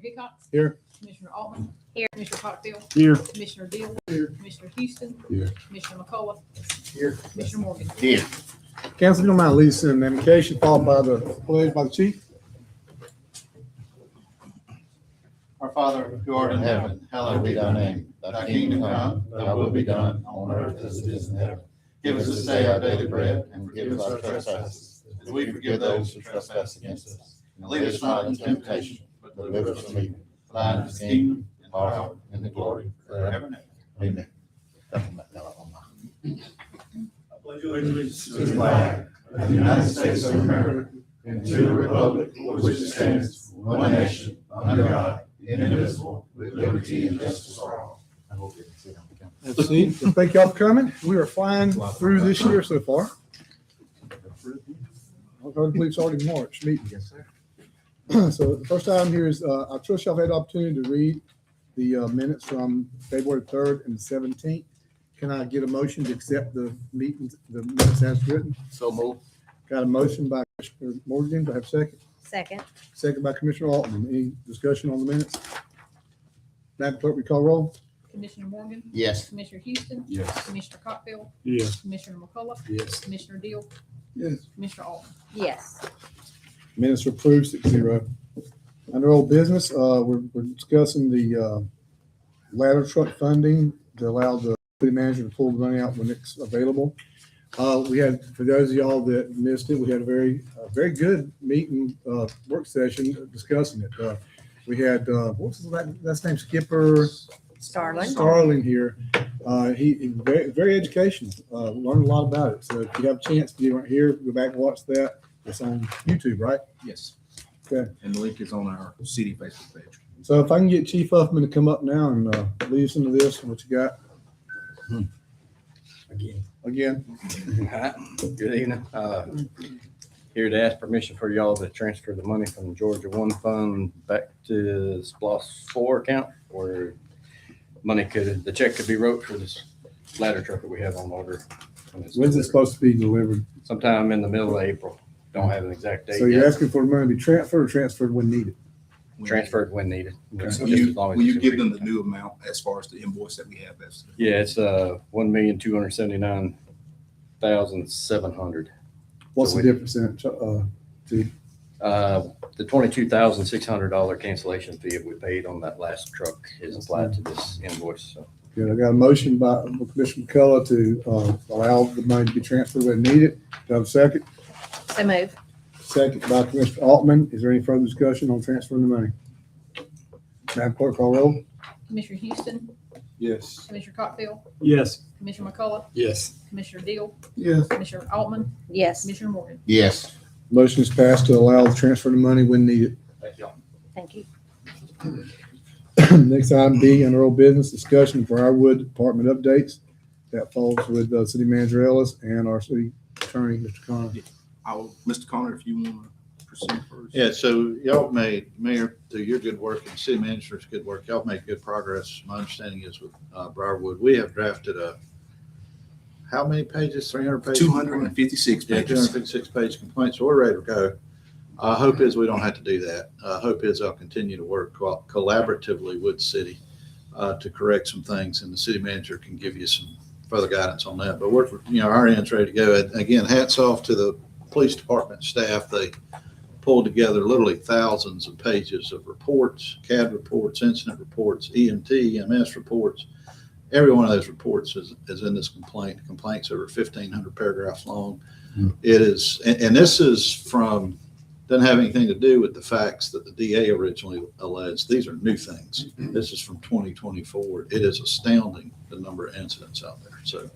Hickox. Here. Commissioner Altman. Here. Commissioner Cottrell. Here. Commissioner Deal. Here. Commissioner Houston. Here. Commissioner McCullough. Here. Commissioner Morgan. Here. Council, you don't mind leading us in invocation followed by the pledge by the chief? Our Father, who art in heaven, hallowed be thy name. Thy kingdom come, thy will be done on earth as it is in heaven. Give us this day our daily bread, and forgive us our trespasses, as we forgive those who trespass against us. And lead us not into temptation, but deliver us from evil. For thine is the kingdom, and power, and the glory forever and ever. Amen. I pledge allegiance To the flag of the United States of America, and to the republic for which it stands, one nation, under God, indivisible, with liberty and justice for all. I hope you can see them. Let's see. Thank y'all for coming. We are flying through this year so far. I believe it's already March meeting. Yes, sir. So the first item here is, I trust y'all have had the opportunity to read the minutes from February 3rd and 17th. Can I get a motion to accept the minutes as written? So move. Got a motion by Commissioner Morgan. Do I have a second? Second. Second by Commissioner Altman. Any discussion on the minutes? Madam Clerk, we call roll? Commissioner Morgan. Yes. Commissioner Houston. Yes. Commissioner Cottrell. Yes. Commissioner McCullough. Yes. Commissioner Deal. Yes. Commissioner Altman. Yes. Minutes are approved 6-0. Under old business, we're discussing the ladder truck funding to allow the city manager to pull the money out when it's available. We had, for those of y'all that missed it, we had a very good meeting, work session discussing it. We had, what's his last name? Skipper Starling here. He very educational, learned a lot about it. So if you have a chance, if you weren't here, go back and watch that. It's on YouTube, right? Yes. Okay. And the link is on our city Facebook page. So if I can get Chief Huffman to come up now and lead us into this, what you got? Again. Hi, good evening. Here to ask permission for y'all to transfer the money from Georgia One Fund back to SPLOST 4 account where the check could be wrote for this ladder truck that we have on order. When's it supposed to be delivered? Sometime in the middle of April. Don't have an exact date So you're yet. asking for the money to be transferred or transferred when needed? Transferred when needed. Just Will as long as you it's give agreed. them the new amount as far as the invoice that we have? That's Yeah, it's $1,279,700. What's So the difference in it? Chief? The $22,600 cancellation fee that we paid on that last truck is applied to this invoice. So Good. I got a motion by Commissioner McCullough to allow the money to be transferred when needed. Do I have a second? So move. Second by Commissioner Altman. Is there any further discussion on transferring the money? Madam Clerk, call roll. Commissioner Houston. Yes. Commissioner Cottrell. Yes. Commissioner McCullough. Yes. Commissioner Deal. Yes. Commissioner Altman. Yes. Commissioner Morgan. Yes. Motion is passed to allow the transfer of the money when needed. Thank you. Next item B, under old business, discussion of Briarwood Department updates. That falls with City Manager Ellis and our city attorney, Mr. Connor. Mr. Connor, if you want to proceed first. Yeah, so y'all made, Mayor, through your good work and city manager's good work, y'all made good progress. My understanding is with Briarwood, we have drafted how many pages? 300 pages? 256 Yeah, pages. 256 page complaint. So we're ready to go. Hope is we don't have to do that. Hope is I'll continue to work collaboratively with the city to correct some things, and the city manager can give you some further guidance on that. But we're, our end's ready to go. Again, hats off to the police department staff. They pulled together literally thousands of pages of reports, CAD reports, incident reports, EMT, EMS reports. Every one of those reports is in this complaint. The complaint's over 1,500 paragraphs long. It is, and this is from, doesn't have anything to do with the facts that the DA originally alleged. These are new things. This is from 2024. It is astounding the number of incidents out there. So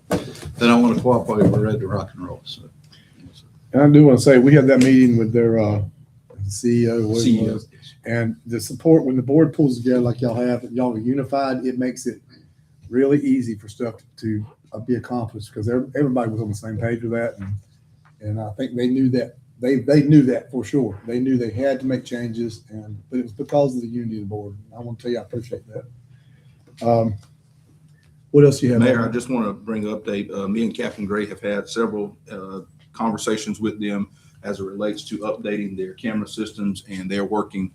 then I want to cooperate. We're ready to rock and roll. So. And I do want to say, we had that meeting with their CEO, whatever it was, and the support, when the board pulls together like y'all have, y'all are unified, it makes it really easy for stuff to be accomplished because everybody was on the same page with that. And I think they knew that. They knew that for sure. They knew they had to make changes, but it was because of the unity of the board. I want to tell you, I appreciate that. What else do you have? Mayor, I just want to bring an update. Me and Captain Gray have had several conversations with them as it relates to updating their camera systems, and they're working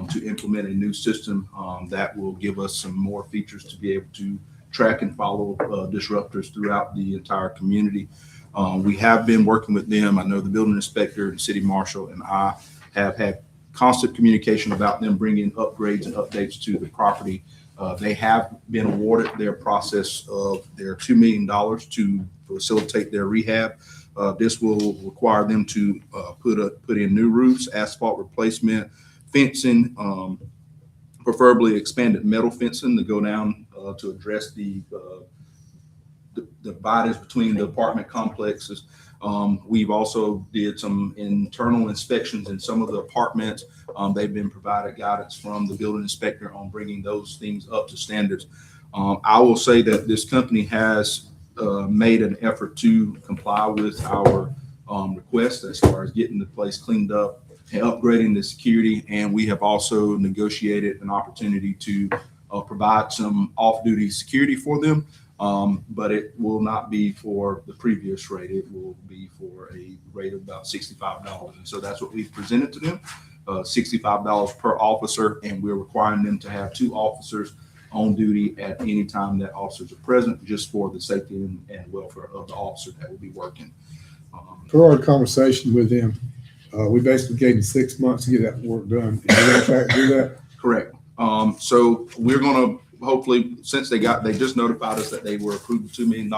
to implement a new system that will give us some more features to be able to track and follow disruptors throughout the entire community. We have been working with them. I know the building inspector and city marshal and I have had constant communication about them bringing upgrades and updates to the property. They have been awarded their process of their $2 million to facilitate their rehab. This will require them to put in new roofs, asphalt replacement, fencing, preferably expanded metal fencing to go down to address the dividers between the apartment complexes. We've also did some internal inspections in some of the apartments. They've been provided guidance from the building inspector on bringing those things up to standards. I will say that this company has made an effort to comply with our request as far as getting the place cleaned up and upgrading the security. And we have also negotiated an opportunity to provide some off-duty security for them. But it will not be for the previous rate. It will be for a rate of about $65. And so that's what we've presented to them, $65 per officer. And we're requiring them to have 2 officers on duty at any time that officers are present, just for the safety and welfare of the officer that will be working. Per our conversation with them, we basically gave them 6 months to get that work done. Is you on track to do that? Correct. So we're going to hopefully, since they just notified us that they were approved $2 million.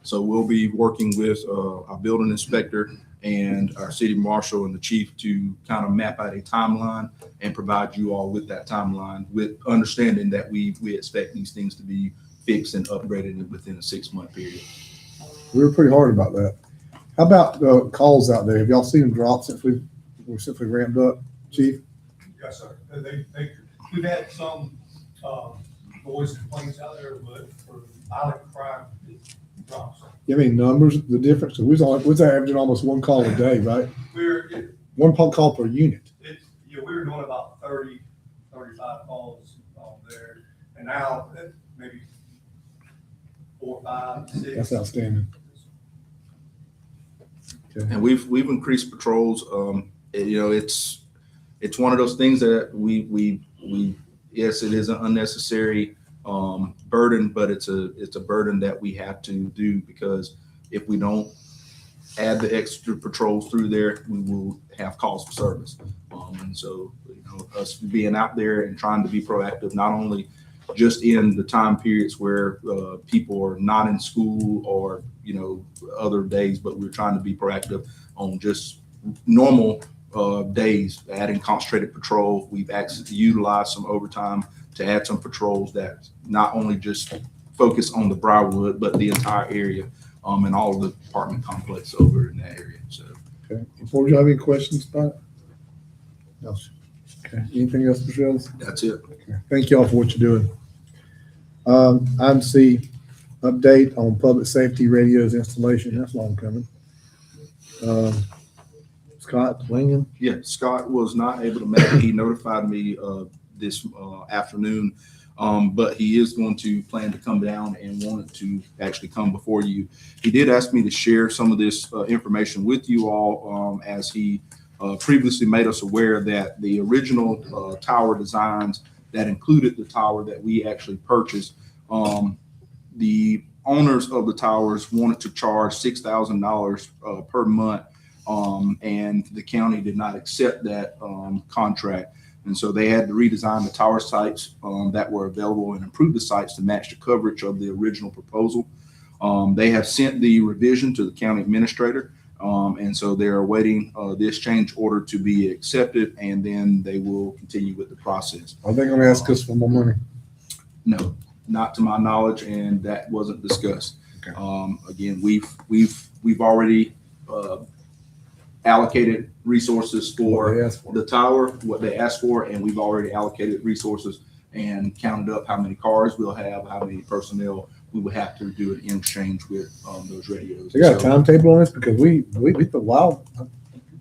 So we'll be working with our building inspector and our city marshal and the chief to kind of map out a timeline and provide you all with that timeline, with understanding that we expect these things to be fixed and upgraded within a 6-month period. We were pretty hard about that. How about the calls out there? Have y'all seen them drop since we ramped up, Chief? Yes, sir. We've had some noise complaints out there, but for violent crime, it drops. I mean, numbers, the difference. We was averaging almost 1 call a day, right? One call per unit. We were doing about 30, 35 calls there, and now maybe 4, 5, 6. That's outstanding. Okay. And we've increased patrols. It's one of those things that we yes, it is an unnecessary burden, but it's a burden that we have to do, because if we don't add the extra patrols through there, we will have calls for service. And so, us being out there and trying to be proactive, not only just in the time periods where people are not in school or, other days, but we're trying to be proactive on just normal days, adding concentrated patrol. We've actually utilized some overtime to add some patrols that not only just focus on the Briarwood, but the entire area and all of the apartment complex over in that area. So, Okay. Before you have any questions about it? No. Okay. Anything else, Michelle? that's it. Okay. Thank y'all for what you're doing. Item C, update on public safety radios installation. That's long coming. Scott Lincoln. Yeah, Scott was not able to make it. He notified me this afternoon, but he is going to plan to come down and wanted to actually come before you. He did ask me to share some of this information with you all, as he previously made us aware that the original tower designs that included the tower that we actually purchased, the owners of the towers wanted to charge $6,000 per month. And the county did not accept that contract. And so they had to redesign the tower sites that were available and improve the sites to match the coverage of the original proposal. They have sent the revision to the county administrator. And so they're awaiting this change order to be accepted, and then they will continue with the process. Are they going to ask us for more money? No, not to my knowledge, and that wasn't discussed. Okay. Again, we've already allocated resources What for they asked for. the tower, what they asked for, and we've already allocated resources and counted up how many cars we'll have, how many personnel we would have to do an exchange with those radios. They got a So timetable on this, because we've been a while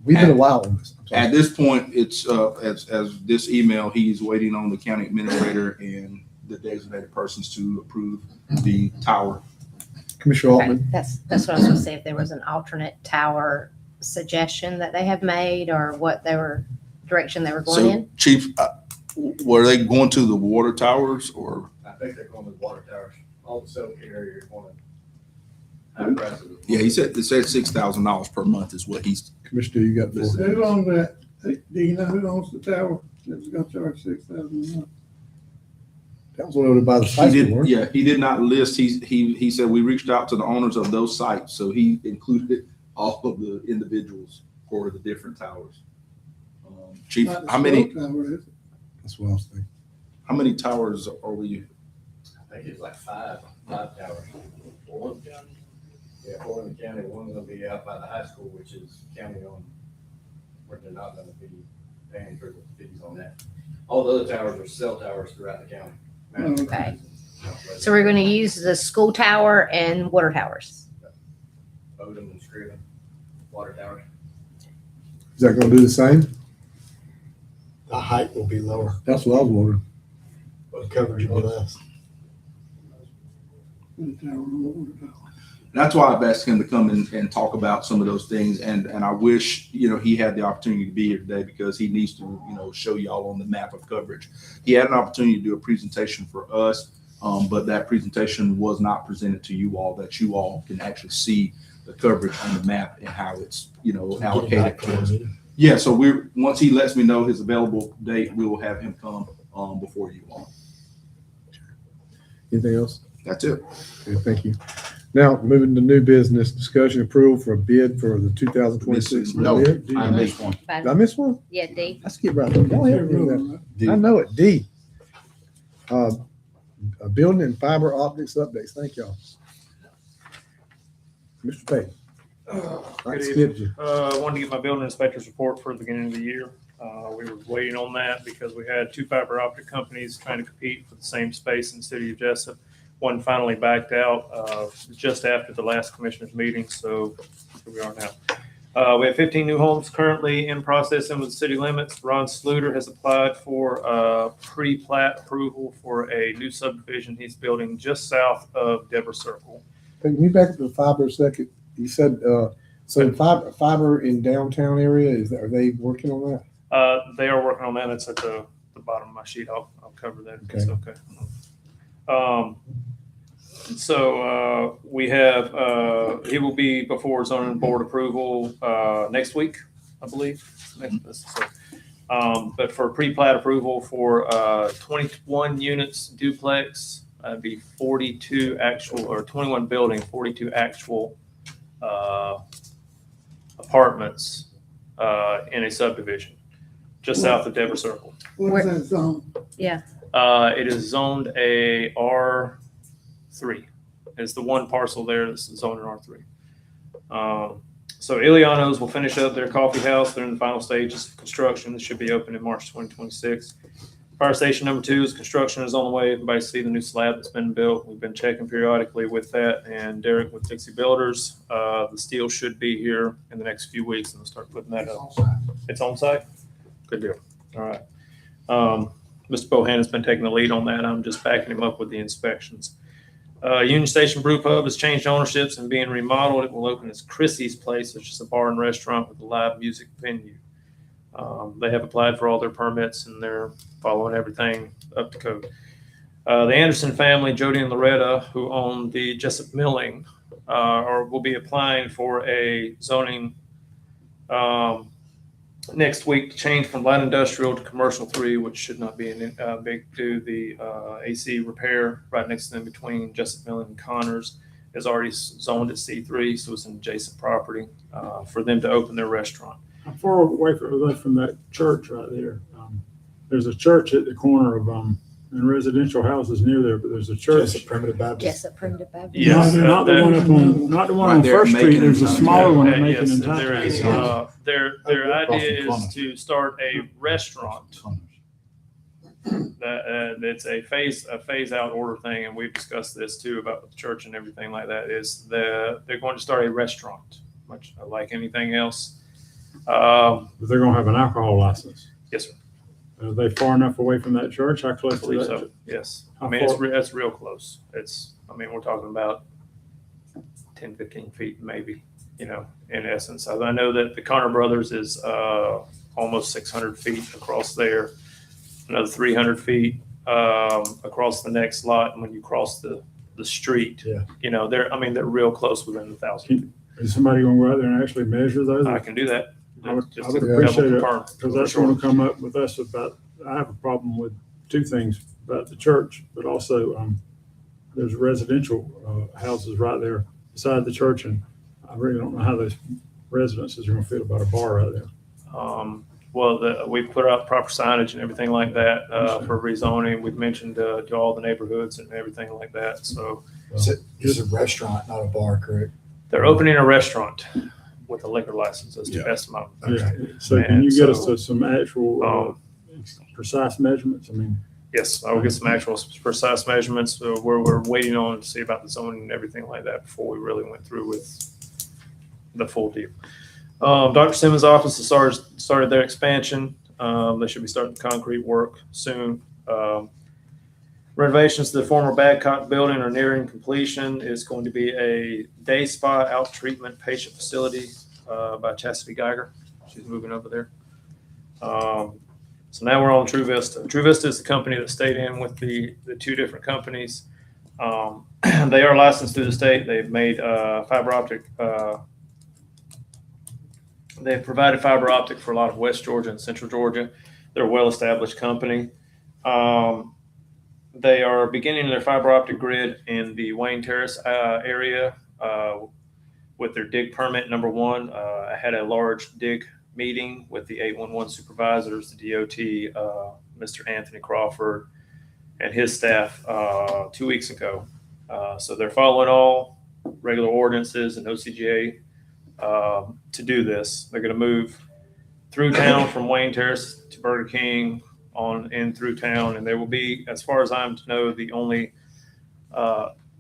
on this. I'm sorry. at this point, it's as this email, he's waiting on the county administrator and the designated persons to approve the tower. Commissioner Okay, Altman. that's what I was going to say, if there was an alternate tower suggestion that they have made, or what direction they were going So, in. Chief, Were they going to the water towers or? I think they're going to the water towers, all the cell carrier is going to have prices. Yeah, it said $6,000 per month is what he's. Commissioner, you got this. Who owns that? Do you know who owns the tower that's gonna charge $6,000 a month? That was owned by the He high school, did, weren't it? yeah, he did not list. He said we reached out to the owners of those sites, so he included all of the individuals for the different towers. Chief, Not the how many cell tower, is it? That's what I was thinking. towers are we? I think it's like five towers. Four in the county? Yeah, four in the county, one's gonna be out by the high school, which is county owned, where they're not gonna be paying for the fees on that. All the other towers are cell towers throughout the county. Okay. So we're gonna use the school tower and water towers. Odom and Scriven, water towers. Is that gonna do the same? The height will be lower, That's what I was wondering. but coverage will be less. The tower on the water tower. That's why I've asked him to come and talk about some of those things. And I wish, he had the opportunity to be here today because he needs to, show y'all on the map of coverage. He had an opportunity to do a presentation for us, but that presentation was not presented to you all, that you all can actually see the coverage on the map and how it's, allocated to us. Yeah, so once he lets me know his available date, we will have him come before you all. Anything else? That's it. Okay, thank you. Now, moving to new business, discussion approval for a bid for the 2026. No, Did I missed one. I miss one? Yeah, D. I skipped right over. Go ahead. I know it. D. A building and fiber optics updates. Thank y'all. Mr. Payton. I Good skipped you. I wanted to get my building inspector's report for the beginning of the year. We were waiting on that because we had two fiber optic companies trying to compete for the same space in the city of Jessup. One finally backed out just after the last commissioners meeting, so here we are now. We have 15 new homes currently in process in the city limits. Ron Sluter has applied for pre-plat approval for a new subdivision he's building just south of Deborah Circle. Can you back up to fiber a second? You said, so fiber in downtown area, are they working on that? They are working on that. It's at the bottom of my sheet. I'll cover that if it's okay. So we have, he will be before zoning board approval next week, I believe. But for pre-plat approval for 21 units duplex, it'd be 42 actual, or 21 building, 42 actual apartments in a subdivision just south of Deborah Circle. What is that zone? It is zoned a R3. It's the one parcel there that's zoned an R3. So Iliano's will finish up their coffee house. They're in the final stages of construction. It should be open in March 2026. Fire station number 2's construction is on the way. Everybody see the new slab that's been built. We've been checking periodically with that. And Derek with Dixie Builders, the steel should be here in the next few weeks, and we'll start putting that up. It's on site? Good deal. All right. Mr. Bohan has been taking the lead on that. I'm just backing him up with the inspections. Union Station Brew Pub has changed ownerships and being remodeled. It will open as Chrissy's Place, which is a bar and restaurant with a live music venue. They have applied for all their permits and they're following everything up to code. The Anderson family, Jody and Loretta, who own the Jessup Milling, will be applying for a zoning next week to change from light industrial to commercial 3, which should not be big to the AC repair right next to them between Jessup Milling and Connors is already zoned at C3, so it's an adjacent property for them to open their restaurant. How far away from that church right there? There's a church at the corner of, and residential houses near there, but there's a church. Just a primitive Baptist. Yes, a primitive Baptist. Yes, Not the one up on, not the one Right on there, First Street. Macon There's a and smaller one at Yes, Macon and there is. Tyler. Their idea is to start a restaurant. It's a phase out order thing, and we've discussed this too about the church and everything like that. They're going to start a restaurant, much like anything else. But they're gonna have an alcohol license. Yes, sir. Are they far enough away from that church? How I close to believe that? so. church? Yes. How I mean, far- that's real close. We're talking about 10, 15 feet maybe, in essence. I know that the Connor Brothers is almost 600 feet across there. another 300 feet across the next lot. And when you cross the street, Yeah. you know, they're real close within 1,000 feet. Is somebody gonna go out there and actually measure those? I can do that. I would Just I would to appreciate double it, confirm. because that's Sure. gonna come up with us about, I have a problem with two things about the church, but also, there's residential, houses right there beside the church, and I really don't know how those residences are gonna feel about a bar right there. Well, we put up proper signage and everything like that for rezoning. We've mentioned to all the neighborhoods and everything like that. So It's a restaurant, not a bar, correct? they're opening a restaurant with a liquor license, as to Yeah. best of my. Yeah, so can you And get us so, to some actual, precise measurements? I mean, Yes, I will get some actual precise measurements where we're waiting on to see about the zoning and everything like that before we really went through with the full deal. Dr. Simmons' office has started their expansion. They should be starting concrete work soon. Renovations to the former Badcock building are nearing completion. It's going to be a day spa out treatment patient facility by Chastity Geiger. She's moving over there. So now we're on True Vista. True Vista is the company that stayed in with the two different companies. They are licensed through the state. They've made fiber optic. They've provided fiber optic for a lot of West Georgia and Central Georgia. They're a well-established company. They are beginning their fiber optic grid in the Wayne Terrace area with their dig permit number 1. I had a large dig meeting with the 811 supervisors, the DOT, Mr. Anthony Crawford, and his staff 2 weeks ago. So they're following all regular ordinances and OCGA to do this. They're going to move through town from Wayne Terrace to Burger King on in through town, and they will be, as far as I'm to know, the only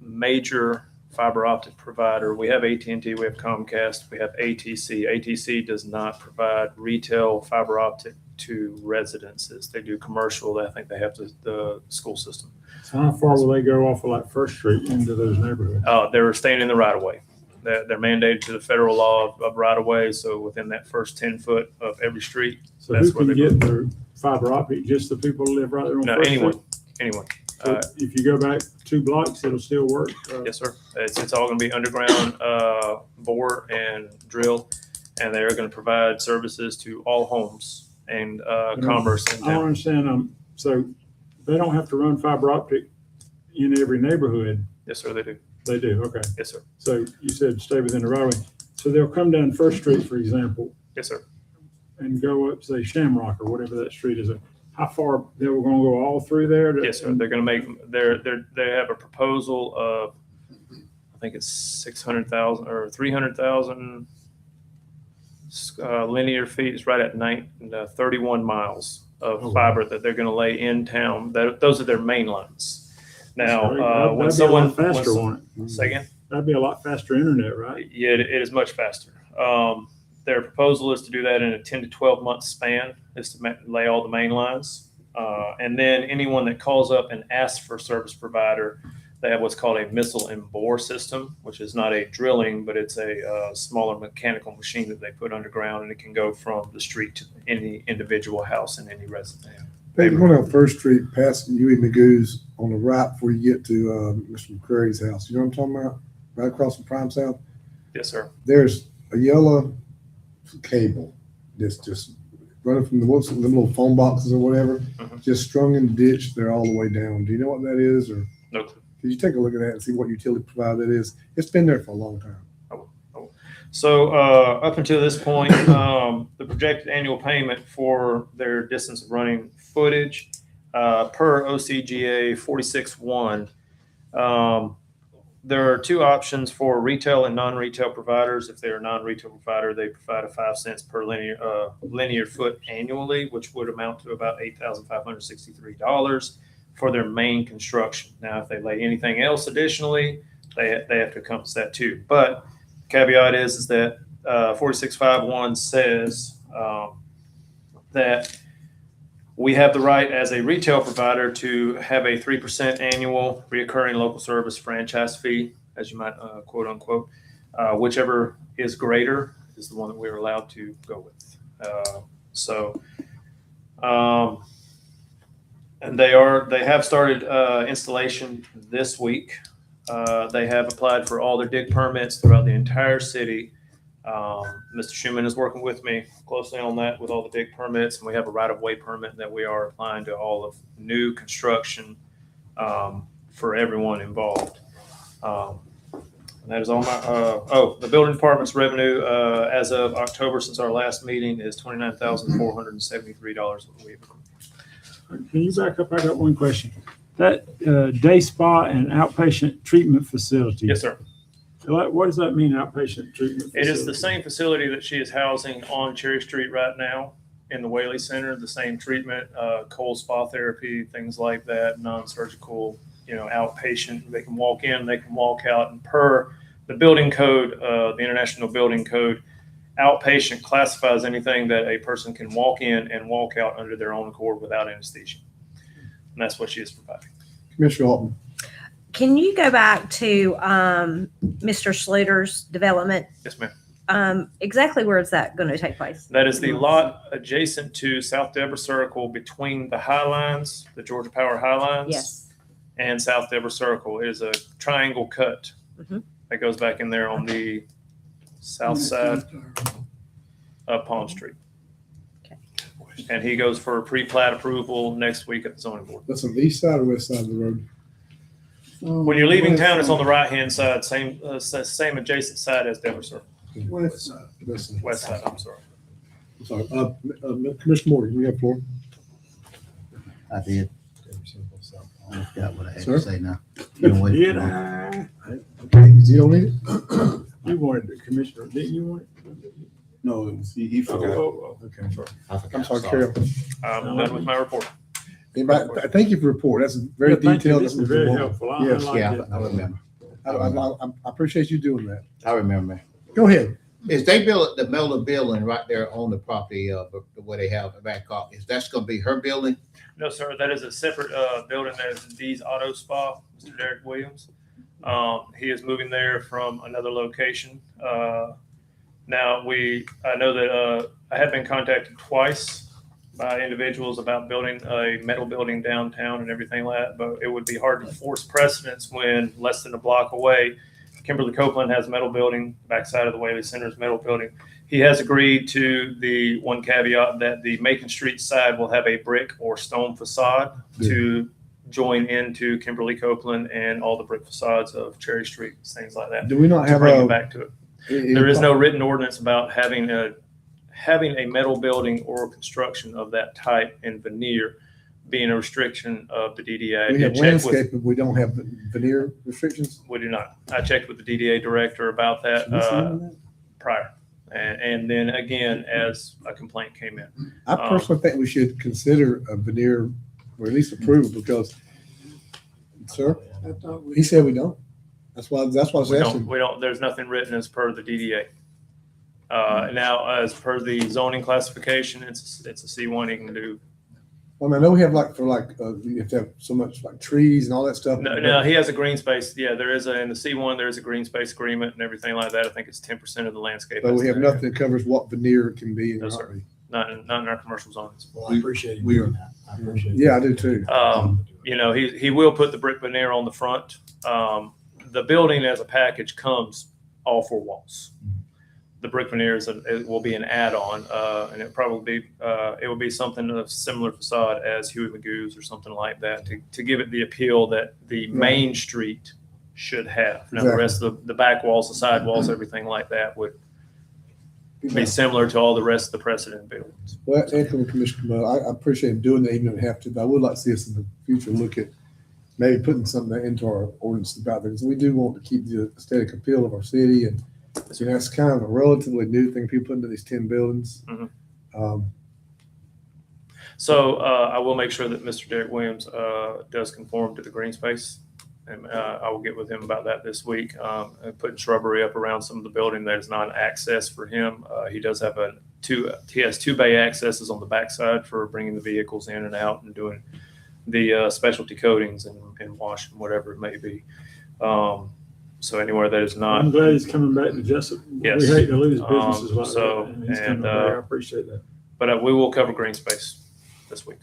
major fiber optic provider. We have AT&T, we have Comcast, we have ATC. ATC does not provide retail fiber optic to residences. They do commercial. I think they have the school system. so how far will they go off of like First Street into those neighborhoods? They're staying in the right of way. They're mandated to the federal law of right of way. So within that first 10 foot of every street. So That's who where can they get their fiber optic? Just the people who live right there on No, First anyone, Street? anyone. So if you go back 2 blocks, it'll still work? Yes, sir. It's all going to be underground bore and drill, and they're going to provide services to all homes and commerce in I don't town. understand, so they don't have to run fiber optic in every neighborhood? Yes, sir, they do. They do, okay. Yes, sir. So you said stay within the right of way. So they'll come down First Street, for example, Yes, sir. and go up, say, Shamrock or whatever that street is. How far, they were gonna go all through there? Yes, sir. They're going to make, they have a proposal of, I think it's 600,000 or 300,000 linear feet. It's right at 31 miles of fiber that they're going to lay in town. Those are their main lines. Now, when someone, Faster, won't it? say again? That'd be a lot faster internet, right? Yeah, it is much faster. Their proposal is to do that in a 10 to 12 month span, is to lay all the main lines. And then anyone that calls up and asks for a service provider, they have what's called a missile and bore system, which is not a drilling, but it's a smaller mechanical machine that they put underground, and it can go from the street to any individual house in any resident. Hey, going up First Street, past Huey Magoo's on the right before you get to Mr. McCrary's house. You know what I'm talking about? Right across from Prime South. Yes, sir. There's a yellow cable that's just running from the little phone boxes or whatever, just strung in the ditch. They're all the way down. Do you know what that is? Or No clue. could you take a look at that and see what utility provider that is? It's been there for a long time. So up until this point, the projected annual payment for their distance of running footage per OCGA 46.1, there are 2 options for retail and non-retail providers. If they're a non-retail provider, they provide a 5 cents per linear foot annually, which would amount to about $8,563 for their main construction. Now, if they lay anything else additionally, they have to encompass that too. But caveat is that 4651 says that we have the right as a retail provider to have a 3% annual reoccurring local service franchise fee, as you might quote unquote. Whichever is greater is the one that we're allowed to go with. And they have started installation this week. They have applied for all their dig permits throughout the entire city. Mr. Schuman is working with me closely on that with all the dig permits, and we have a right-of-way permit that we are applying to all of new construction for everyone involved. And that is all my, the building department's revenue as of October since our last meeting is $29,473 a week. Can you back up? I got one question. That day spa and outpatient treatment facility. Yes, sir. What does that mean, outpatient treatment facility? It is the same facility that she is housing on Cherry Street right now in the Whaley Center, the same treatment, cold spa therapy, things like that, non-surgical, outpatient. They can walk in, they can walk out, and per the building code, the International Building Code, outpatient classifies anything that a person can walk in and walk out under their own accord without anesthesia. And that's what she is providing. Commissioner Altman. Can you go back to Mr. Slater's development? Yes, ma'am. Exactly where is that going to take place? That is the lot adjacent to South Deborah Circle between the High Lines, the Georgia Power High Lines, Yes. and South Deborah Circle. It is a triangle cut that goes back in there on the south side of Palm Street. Okay. And he goes for pre-plat approval next week at the zoning board. That's on the east side or west side of the road? When you're leaving town, it's on the right-hand side, same adjacent side as Deborah Circle. West side. West side, I'm sorry. I'm sorry. Commissioner Morgan, you have the floor. I did. I forgot what I had Sir? to say now. You don't wait. Yeah. Okay, you don't need it? You wanted the commissioner, didn't you want it? No, it was, he forgot. Oh, Okay. I forgot. I'm sorry, Carol. I'm done with my report. Anybody, thank you for the report. That's very yeah, thank you. detailed. This is very helpful. I Yes. like Yeah, it. I remember. I appreciate you doing that. I remember. Go ahead. Is they built the Miller building right there on the property of where they have the back off? Is that's gonna be her building? No, sir, that is a separate building. That is D's Auto Spa, Mr. Derek Williams. He is moving there from another location. Now, I know that I have been contacted twice by individuals about building a metal building downtown and everything like that, but it would be hard to force precedence when less than a block away, Kimberly Copeland has a metal building, backside of the Whaley Center's metal building. He has agreed to the one caveat that the Macon Street side will have a brick or stone facade to join into Kimberly Copeland and all the brick facades of Cherry Street, things like that. Do we not To have bring a? it back to it. There is no written ordinance about having a metal building or construction of that type in veneer being a restriction of the DDA. We have landscape, but we don't have veneer restrictions. We do not. I checked with the DDA director about that prior. And then again, as a complaint came in. I personally think we should consider a veneer, or at least approve it, because, sir, I thought we. he said we don't. That's why I was asking. We don't, there's nothing written as per the DDA. Now, as per the zoning classification, it's a C1 he can do. I mean, I know we have you have to have so much like trees and all that stuff. No, he has a green space. Yeah, there is in the C1, there is a green space agreement and everything like that. I think it's 10% of the landscape. But we have estimate. nothing that covers what veneer can be. No, sir. Not in our commercial zones. Well, I appreciate you we doing that. I appreciate it. Yeah, I do too. He will put the brick veneer on the front. The building as a package comes all four walls. The brick veneer it will be an add-on, and it will be something of a similar facade as Huey Magoo's or something like that to give it the appeal that the main street should have. Now, the rest of the back walls, the side walls, everything like that would be similar to all the rest of the precedent buildings. Well, Anthony, Commissioner, I appreciate him doing that, even if we have to, but I would like to see us in the future look at maybe putting something into our ordinance about that, because we do want to keep the aesthetic appeal of our city, and that's kind of a relatively new thing people put into these 10 buildings. So I will make sure that Mr. Derek Williams does conform to the green space. And I will get with him about that this week. Putting shrubbery up around some of the building that is not access for him. He does have he has two bay accesses on the backside for bringing the vehicles in and out and doing the specialty coatings and wash and whatever it may be. So anywhere that is not. I'm glad he's coming back to Jessup. Yes. We hate to lose businesses like so, that. And he's coming back. I appreciate that. But we will cover green space this week.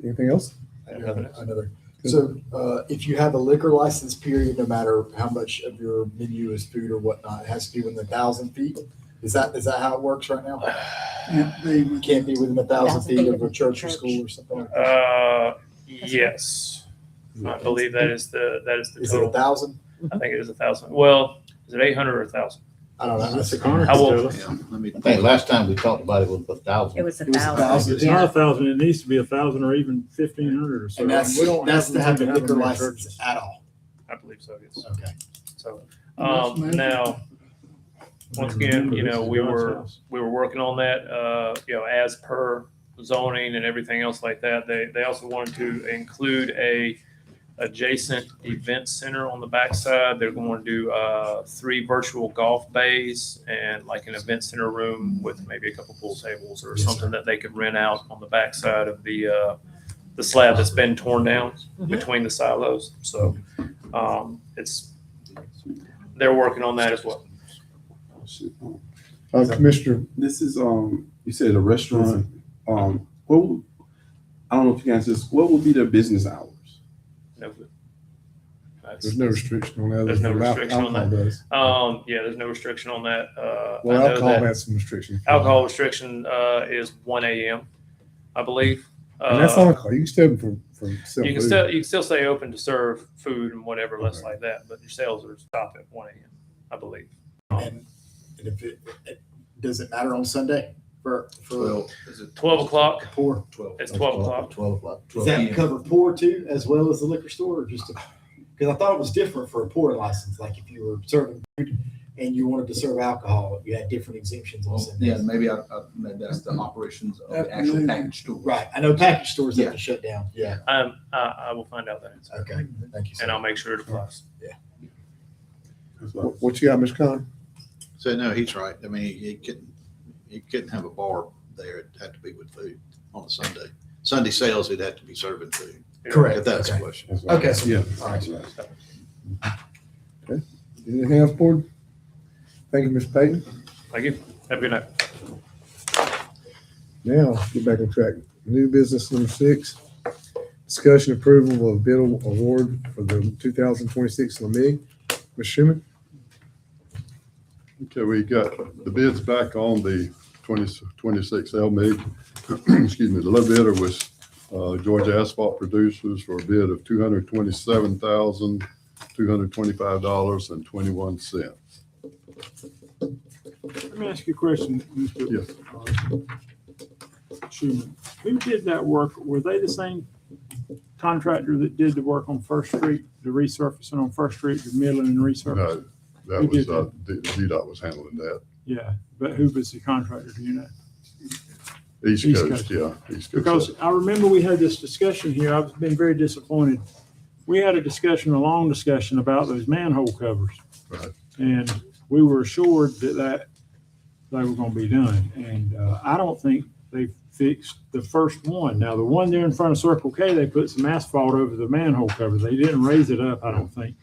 Anything else? Another. So, if you have a liquor license period, no matter how much of your menu is food or whatnot, it has to be within 1,000 feet. Is that how it works right now? You can't be within 1,000 feet of a church or school or something like that? Yes. I believe that is the Is it total. 1,000? I think it is 1,000. Well, is it 800 or 1,000? I don't know. Mr. Connor I can will- tell us. Yeah, let me. I think last time we talked about it was 1,000. It was It was 1,000. It's Yeah. not 1,000, it needs to be 1,000 or even 1,500 or so. And that's, We don't that's to have a them liquor in our license churches. at all. I believe so, yes. Okay. So, That's amazing. now, once again, you know, we were working on that, you know, as per zoning and everything else like that. They also wanted to include a adjacent event center on the backside. They're going to do 3 virtual golf bays and like an event center room with maybe a couple pool tables or Yes, something that they could rent out on the backside of the slab that's been torn down between the silos. So they're working on that as well. Commissioner, This is, you said a restaurant, what would, I don't know if you can answer this, what would be their business hours? No, there's no restriction on that. There's no restriction on that. Does. Yeah, there's no restriction on that. Well, I know alcohol that has some restrictions. alcohol restriction is 1 a.m. I believe. And that's not alcohol. You can still for sell You can food. you can still stay open to serve food and whatever less like that, but your sales are stopped at 1 a.m. I believe. And if does it matter on Sunday for 12 o'clock. pour? It's 12 o'clock. 12 o'clock. Does that cover pour too, as well as the liquor store, or just? Because I thought it was different for a pour license. Like if you were serving food and you wanted to serve alcohol, you had different exemptions on Sundays. Yeah, maybe maybe that's the operations of the actual package store. Right. I know package stores have to shut down. Yeah. I will find out that answer. Okay. Thank you. And I'll make sure it applies. What you got, Mr. Conner? So no, he's right. I mean, you couldn't have a bar there. It'd have to be with food on a Sunday. Sunday sales, it'd have to be serving food. Correct. If that's the Okay. question. Okay. So, Yeah. all right. Anything else, board? Thank you, Mr. Payton. Thank you. Have a good night. Now, get back on track. New business number 6, discussion approval of bid award for the 2026 LMIG. Mr. Schuman? Okay, we got the bids back on the 2026 LMIG. Excuse me, the low bidder was Georgia Asphalt Producers for a bid of $227,225.21. Let me ask you a question, Mr. Yes. Schuman. Who did that work? Were they the same contractor that did the work on First Street, the resurfacing on First Street, the milling and resurfacing? No, that Who was, did DDOT was handling that. Yeah, but who was the contractor, do you know? East East Coast, yeah, East Coast. Because I remember we had this discussion here. I've been very disappointed. We had a long discussion about those manhole covers. Right. And we were assured that they were going to be done. And I don't think they fixed the first one. Now, the one there in front of Circle K, they put some asphalt over the manhole cover. They didn't raise it up, I don't think.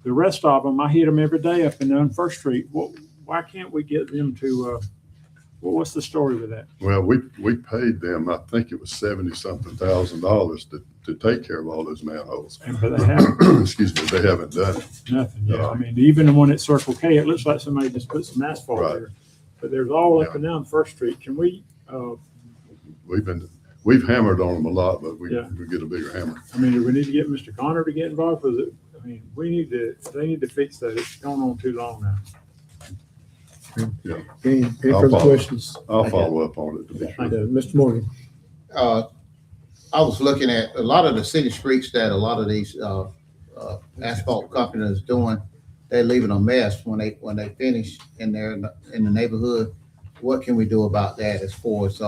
The rest of them, I hit them every day up and down First Street. Why can't we get them to, what's the story with that? Well, we paid them, I think it was $70-something thousand to take care of all those manholes. But they haven't. Excuse me, they haven't done it. Nothing, yeah. I mean, even the one at Circle K, it looks like somebody just put some asphalt Right. there. But there's all up and down First Street. Can we, We've hammered on them a lot, but we Yeah. get a bigger hammer. I mean, do we need to get Mr. Connor to get involved with it? I mean, they need to fix that. It's going on too long now. Any I'll further follow. questions? I'll follow up on it to be sure. Mr. Morgan? I was looking at a lot of the city streets that a lot of these asphalt companies doing. They're leaving a mess when they finish in the neighborhood. What can we do about that as far as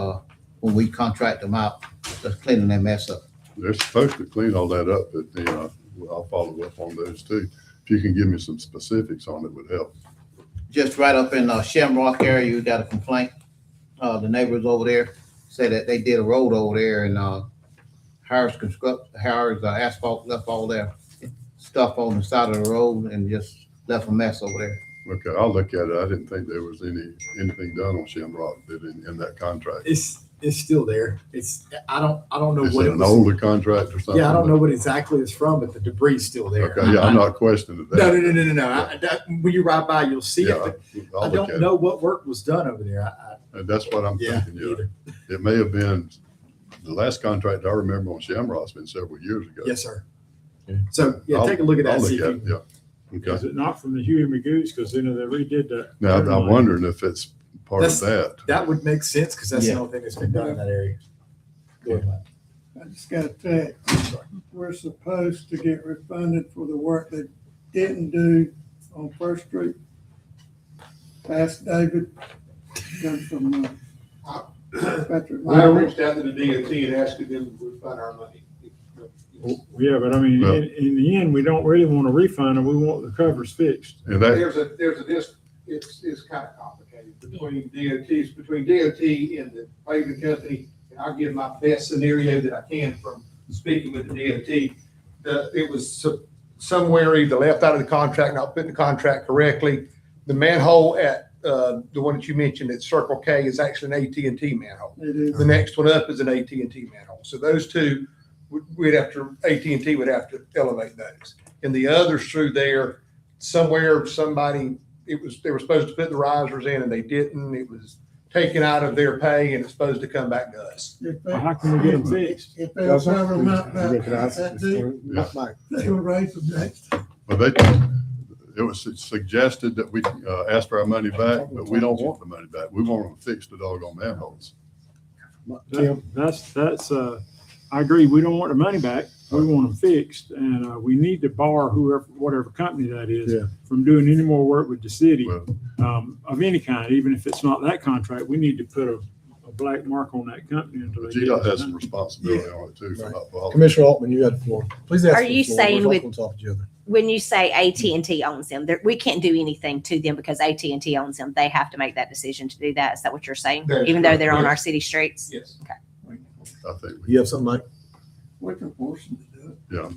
when we contract them out, just cleaning that mess up? They're supposed to clean all that up, but I'll follow up on those too. If you can give me some specifics on it, would help. Just right up in Shamrock area, you got a complaint. The neighbors over there say that they did a road over there and Harris Asphalt left all their stuff on the side of the road and just left a mess over there. Okay, I'll look at it. I didn't think there was anything done on Shamrock that in that contract. It's it's still there. I don't know Is what it it an was. older contract or something? Yeah, I don't know what exactly it's from, but the debris is still there. Okay, yeah, I'm not questioning that. No. When you ride by, you'll see Yeah, it, but I'll I look don't at know what work was done over there. it. And that's what I'm Yeah, thinking, yeah. either. It may have been, the last contract I remember on Shamrock's been several years ago. Yes, sir. So, yeah, take a look at that. I'll See look if at you, it, yeah. Is Okay. it not from the Huey Magoo's? Because, they redid that. Now, I'm wondering if it's part of that. that would make sense because that's Yeah. the only thing that's been done in that area. Go ahead, Mike. I just got a text. We're supposed to get refunded for the work they didn't do on First Street. Ask David. Done from, Patrick. I reached out to the DOT and asked them to refund our money. Yeah, but I mean, Well- in the end, we don't really want a refund, and we want the covers fixed. And that, It's kind of complicated between DOT and the paving company. And I'll give my best scenario that I can from speaking with the DOT. It was somewhere either left out of the contract, not put in the contract correctly. The manhole at, the one that you mentioned at Circle K is actually an AT&T manhole. It is. The next one up is an AT&T manhole. So those two, AT&T would have to elevate those. And the others through there, somewhere, somebody, they were supposed to put the risers in and they didn't. It was taken out of their pay and it's supposed to come back to us. Well, how can we get them fixed? If they'll cover them up, Recognize that it. deep, Mike. they will raise them next. but it was suggested that we ask for our money back, but we don't want the money back. We want them to fix the doggone manholes. Tim? That's, I agree. We don't want the money back. We want them fixed, and we need to bar whatever company that is Yeah. from doing any more work with the city Well, of any kind, even if it's not that contract. We need to put a black mark on that company until but they get GDOT it has some done. responsibility on it too for not following. Commissioner Altman, you got the floor. Please ask. Are for the you floor. saying We're with- on top of each other. When you say AT&T owns them, we can't do anything to them because AT&T owns them. They have to make that decision to do that. Is that what you're saying? That is Even though they're on correct. our city streets? Yes. I think, You have something, Mike? We can force them to do it. yeah.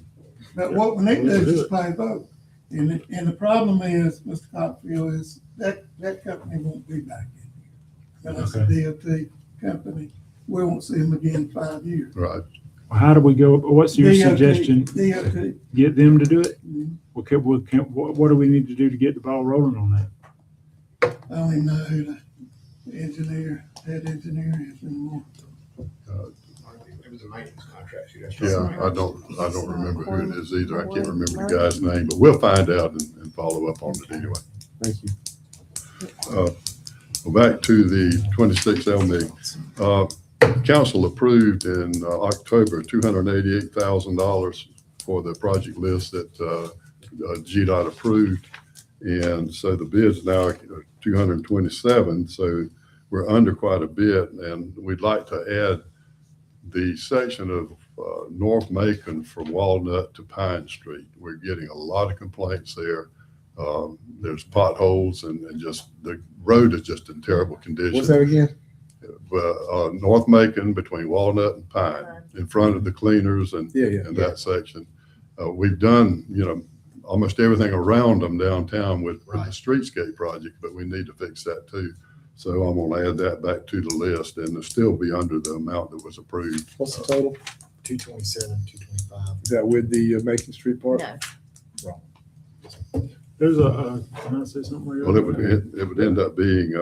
But what we need to do is just play vote. And the problem is, Mr. Copfield, is that company won't be back in here. But that's a DOT company. We won't see them again in 5 years. Right. How do we go? What's your DOT, suggestion? DOT. Get them to do it? Mhm. What do we need to do to get the ball rolling on that? I don't even know who the head engineer is anymore. It was a maintenance contract. Yeah, I don't remember who it is either. I can't remember the guy's name, but we'll find out and follow up on it anyway. Thank you. Well, back to the 26 LMIG. Council approved in October $288,000 for the project list that GDOT approved. And so the bid's now 227, so we're under quite a bit. And we'd like to add the section of North Macon from Walnut to Pine Street. We're getting a lot of complaints there. There's potholes and just the road is just in terrible condition. What's that again? North Macon between Walnut and Pine, in front of the cleaners and that section. We've done, almost everything around them downtown with the streetscape project, but we need to fix that too. So I'm gonna add that back to the list and it'll still be under the amount that was approved. What's the total? 227, 225. Is that with the Macon Street part? No. There's can I say something? Well, it would end up being,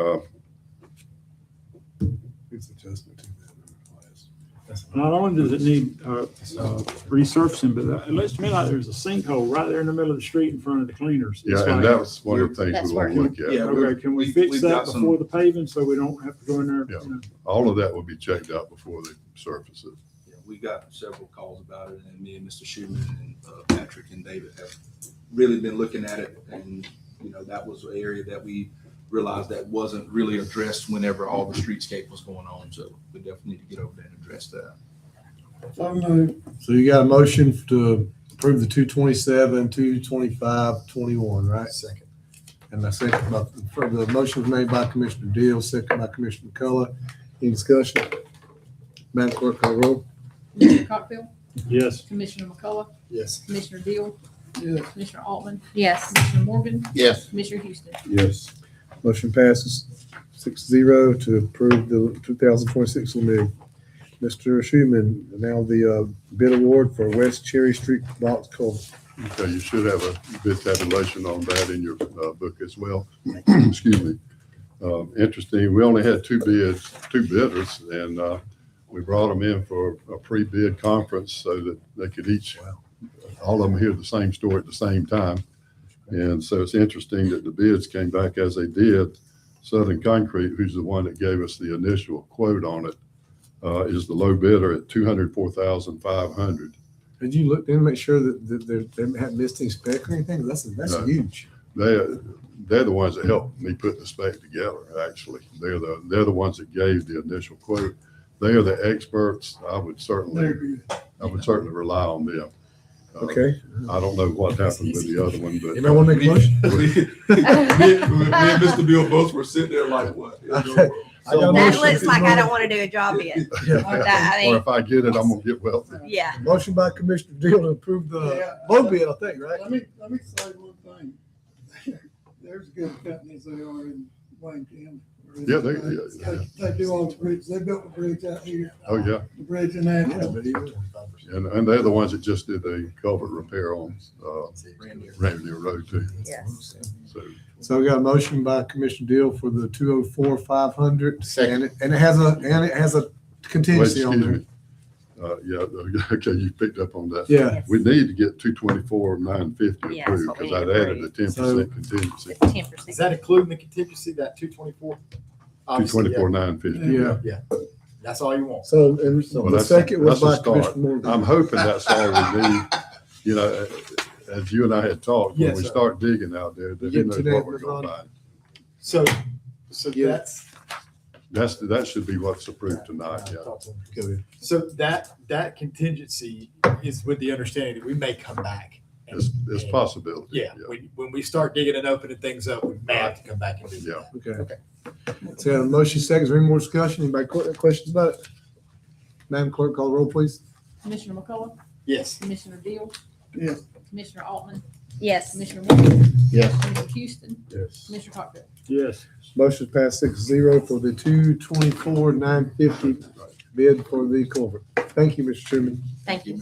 It's adjustment to that. Not only does it need resurfacing, but it looks to me like there's a sinkhole right there in the middle of the street in front of the cleaners. It's yeah, and like- that was one of the things That's we want to look at. Yeah, Okay, can we fix that before the paving so we don't have to go in there? Yeah. All of that will be checked out before they surface it. Yeah, we got several calls about it, and me and Mr. Schuman and Patrick and David have really been looking at it. And, that was an area that we realized that wasn't really addressed whenever all the streetscape was going on. So we definitely need to get over there and address that. So moved. So you got a motion to approve the 227, 225, 21, right? Second. And I second, the motion was made by Commissioner Deal, second by Commissioner McCullough. Any discussion? Madam Clerk, call roll. Commissioner Cockfield, Yes. Commissioner McCullough, Yes. Commissioner Deal, Yes. Commissioner Altman, Yes. Commissioner Morgan, Yes. Commissioner Houston. Yes. Motion passes 6-0 to approve the 2026 LMIG. Mr. Schuman, now the bid award for West Cherry Street box culvert. Okay, you should have a bid tabulation on that in your book as well. Excuse me. Interesting, we only had two bidders, and we brought them in for a pre-bid conference so that they could each, all of them hear the same story at the same time. And so it's interesting that the bids came back as they did. Southern Concrete, who's the one that gave us the initial quote on it, is the low bidder at $204,500. Did you look in to make sure that they haven't missed any spec or anything? That's No. huge. They're the ones that helped me put the spec together, actually. They're the ones that gave the initial quote. They are the experts. I would certainly rely on them. Okay. I don't know what happened with the other one, but Anybody want to make a motion? Me and Mr. Bill both were sitting there like, what? I got a That motion. looks like I don't want to do a job yet. That, I or mean, if I get it, I'm gonna get wealthy. yeah. Motion by Commissioner Deal to approve the low bid, I think, right? Let me say one thing. There's good companies they are in Wayne County. Yeah, They do all the bridges. They built the bridge out here, Oh, yeah. the bridge in Nashville. And they're the ones that just did a culvert repair on Randall Road too. Yes. So we got a motion by Commissioner Deal for the 204,500. Second. And it has a contingency on Excuse there. me. Yeah, okay, you picked up on that. Yeah. We need to get 224,950 Yeah, that's approved what we because need I'd to added the 10% contingency. It's 10%. Is that including the contingency, that 224? Obviously, yeah. 224,950. Yeah. That's all you want. So, and Well, the that's- second was that's by a start. Commissioner Morgan. I'm hoping that's all we need. You know, as you and I had talked, when Yes, we sir. start digging out there, then who Get knows to what that, we're gonna find. So Yeah. That should be what's approved tonight, yeah. Go ahead. So that contingency is with the understanding that we may come back. and- It's and- possibility. Yeah, when we start digging and opening things up, we may have to come back and do Yeah. that. Okay. So we have a motion seconds. Any more discussion? Anybody questions about it? Madam Clerk, call the roll, please. Commissioner McCullough, Yes. Commissioner Deal, Yes. Commissioner Altman, Yes. Commissioner Morgan, Yes. Commissioner Houston, Yes. Commissioner Cockburn. Yes. Motion passed 6-0 for the 224,950 bid for the culvert. Thank you, Mr. Truman. Thank you.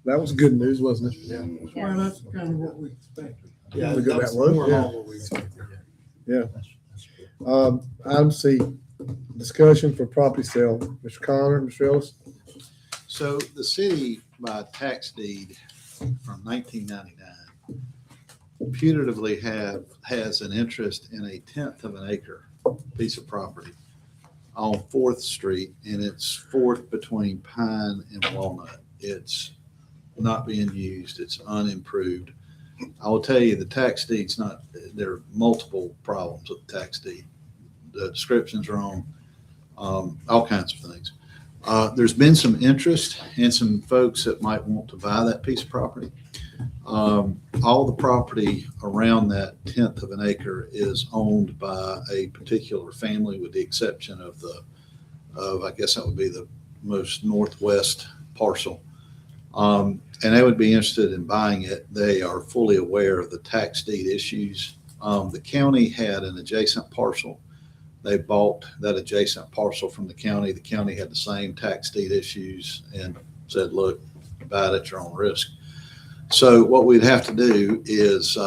That was good news, wasn't it? Yeah. Well, that's kind of what we expected. Yeah, Look at that that was one, more yeah. along what we expected. Item C, discussion for property sale. Mr. Connor, Mr. Ellis. So the city by tax deed from 1999 putatively has an interest in a 1/10 of an acre piece of property on 4th Street, and it's 4th between Pine and Walnut. It's not being used. It's unimproved. I will tell you, the tax deed's not, there are multiple problems with the tax deed. The description's wrong, all kinds of things. There's been some interest in some folks that might want to buy that piece of property. All the property around that 1/10 of an acre is owned by a particular family, with the exception of I guess that would be the most northwest parcel. And they would be interested in buying it. They are fully aware of the tax deed issues. The county had an adjacent parcel. They bought that adjacent parcel from the county. The county had the same tax deed issues and said, look, buy it at your own risk. So what we'd have to do is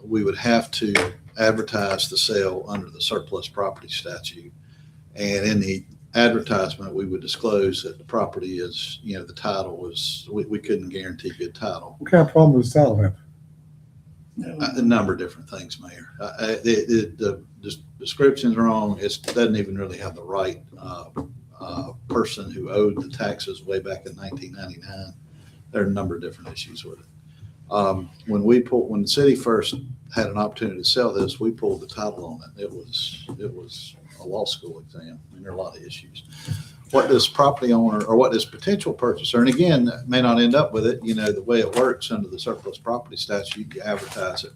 we would have to advertise the sale under the surplus property statute. And in the advertisement, we would disclose that the property is, the title was, we couldn't guarantee good title. What kind of problem does title have? A number of different things, Mayor. The description's wrong. It doesn't even really have the right person who owed the taxes way back in 1999. There are a number of different issues with it. When the city first had an opportunity to sell this, we pulled the title on it. It was a law school exam. I mean, there are a lot of issues. What this property owner or what this potential purchaser, and again, may not end up with it, the way it works under the surplus property statute, you advertise it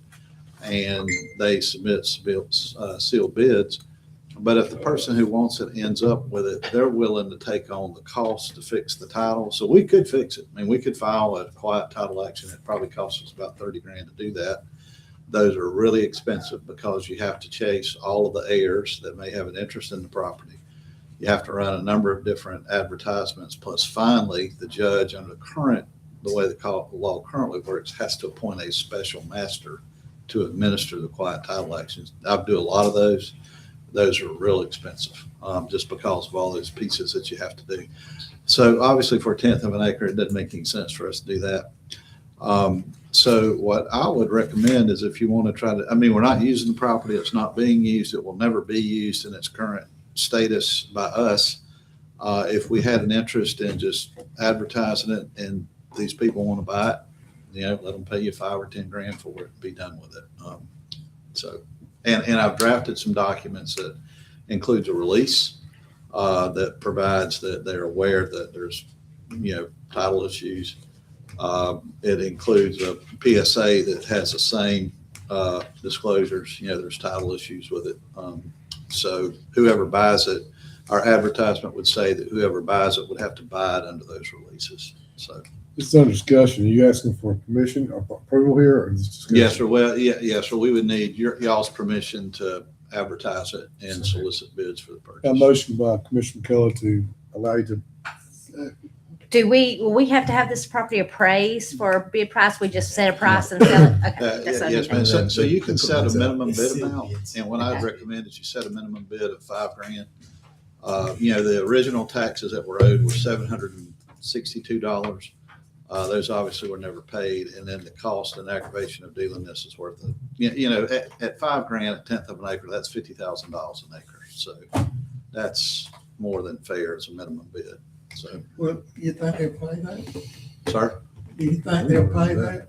and they submit sealed bids. But if the person who wants it ends up with it, they're willing to take on the cost to fix the title. So we could fix it. I mean, we could file a quiet title action. It probably costs us about $30,000 to do that. Those are really expensive because you have to chase all of the heirs that may have an interest in the property. You have to run a number of different advertisements. Plus, finally, the judge, under the way the law currently works, has to appoint a special master to administer the quiet title actions. I do a lot of those. Those are real expensive, just because of all those pieces that you have to do. So obviously for a tenth of an acre, it doesn't make any sense for us to do that. So what I would recommend is if you want to try to, I mean, we're not using the property, it's not being used, it will never be used in its current status by us. If we had an interest in just advertising it and these people want to buy it, let them pay you $5 or $10 grand for it and be done with it. And I've drafted some documents that includes a release that provides that they're aware that there's, title issues. It includes a PSA that has the same disclosures, there's title issues with it. So whoever buys it, our advertisement would say that whoever buys it would have to buy it under those releases. So. This is under discussion. Are you asking for permission or approval here, or is this discussion? Yes, sir. Well, yes, sir. We would need y'all's permission to advertise it and solicit bids for the purchase. A motion by Commissioner McCullough to allow you to. Will we have to have this property appraised for a bid price? We just set a price and sell it? Okay, that's Yes, ma'am. understandable. So you can set a minimum bid amount, and what I'd recommend is you set a minimum bid of $5 grand. The original taxes that were owed were $762. Those obviously were never paid, and then the cost and aggravation of dealing this is worth it. At $5 grand, a tenth of an acre, that's $50,000 an acre. So that's more than fair as a minimum bid. So, Well, you think they'll pay that? sir, Do you think they'll pay that?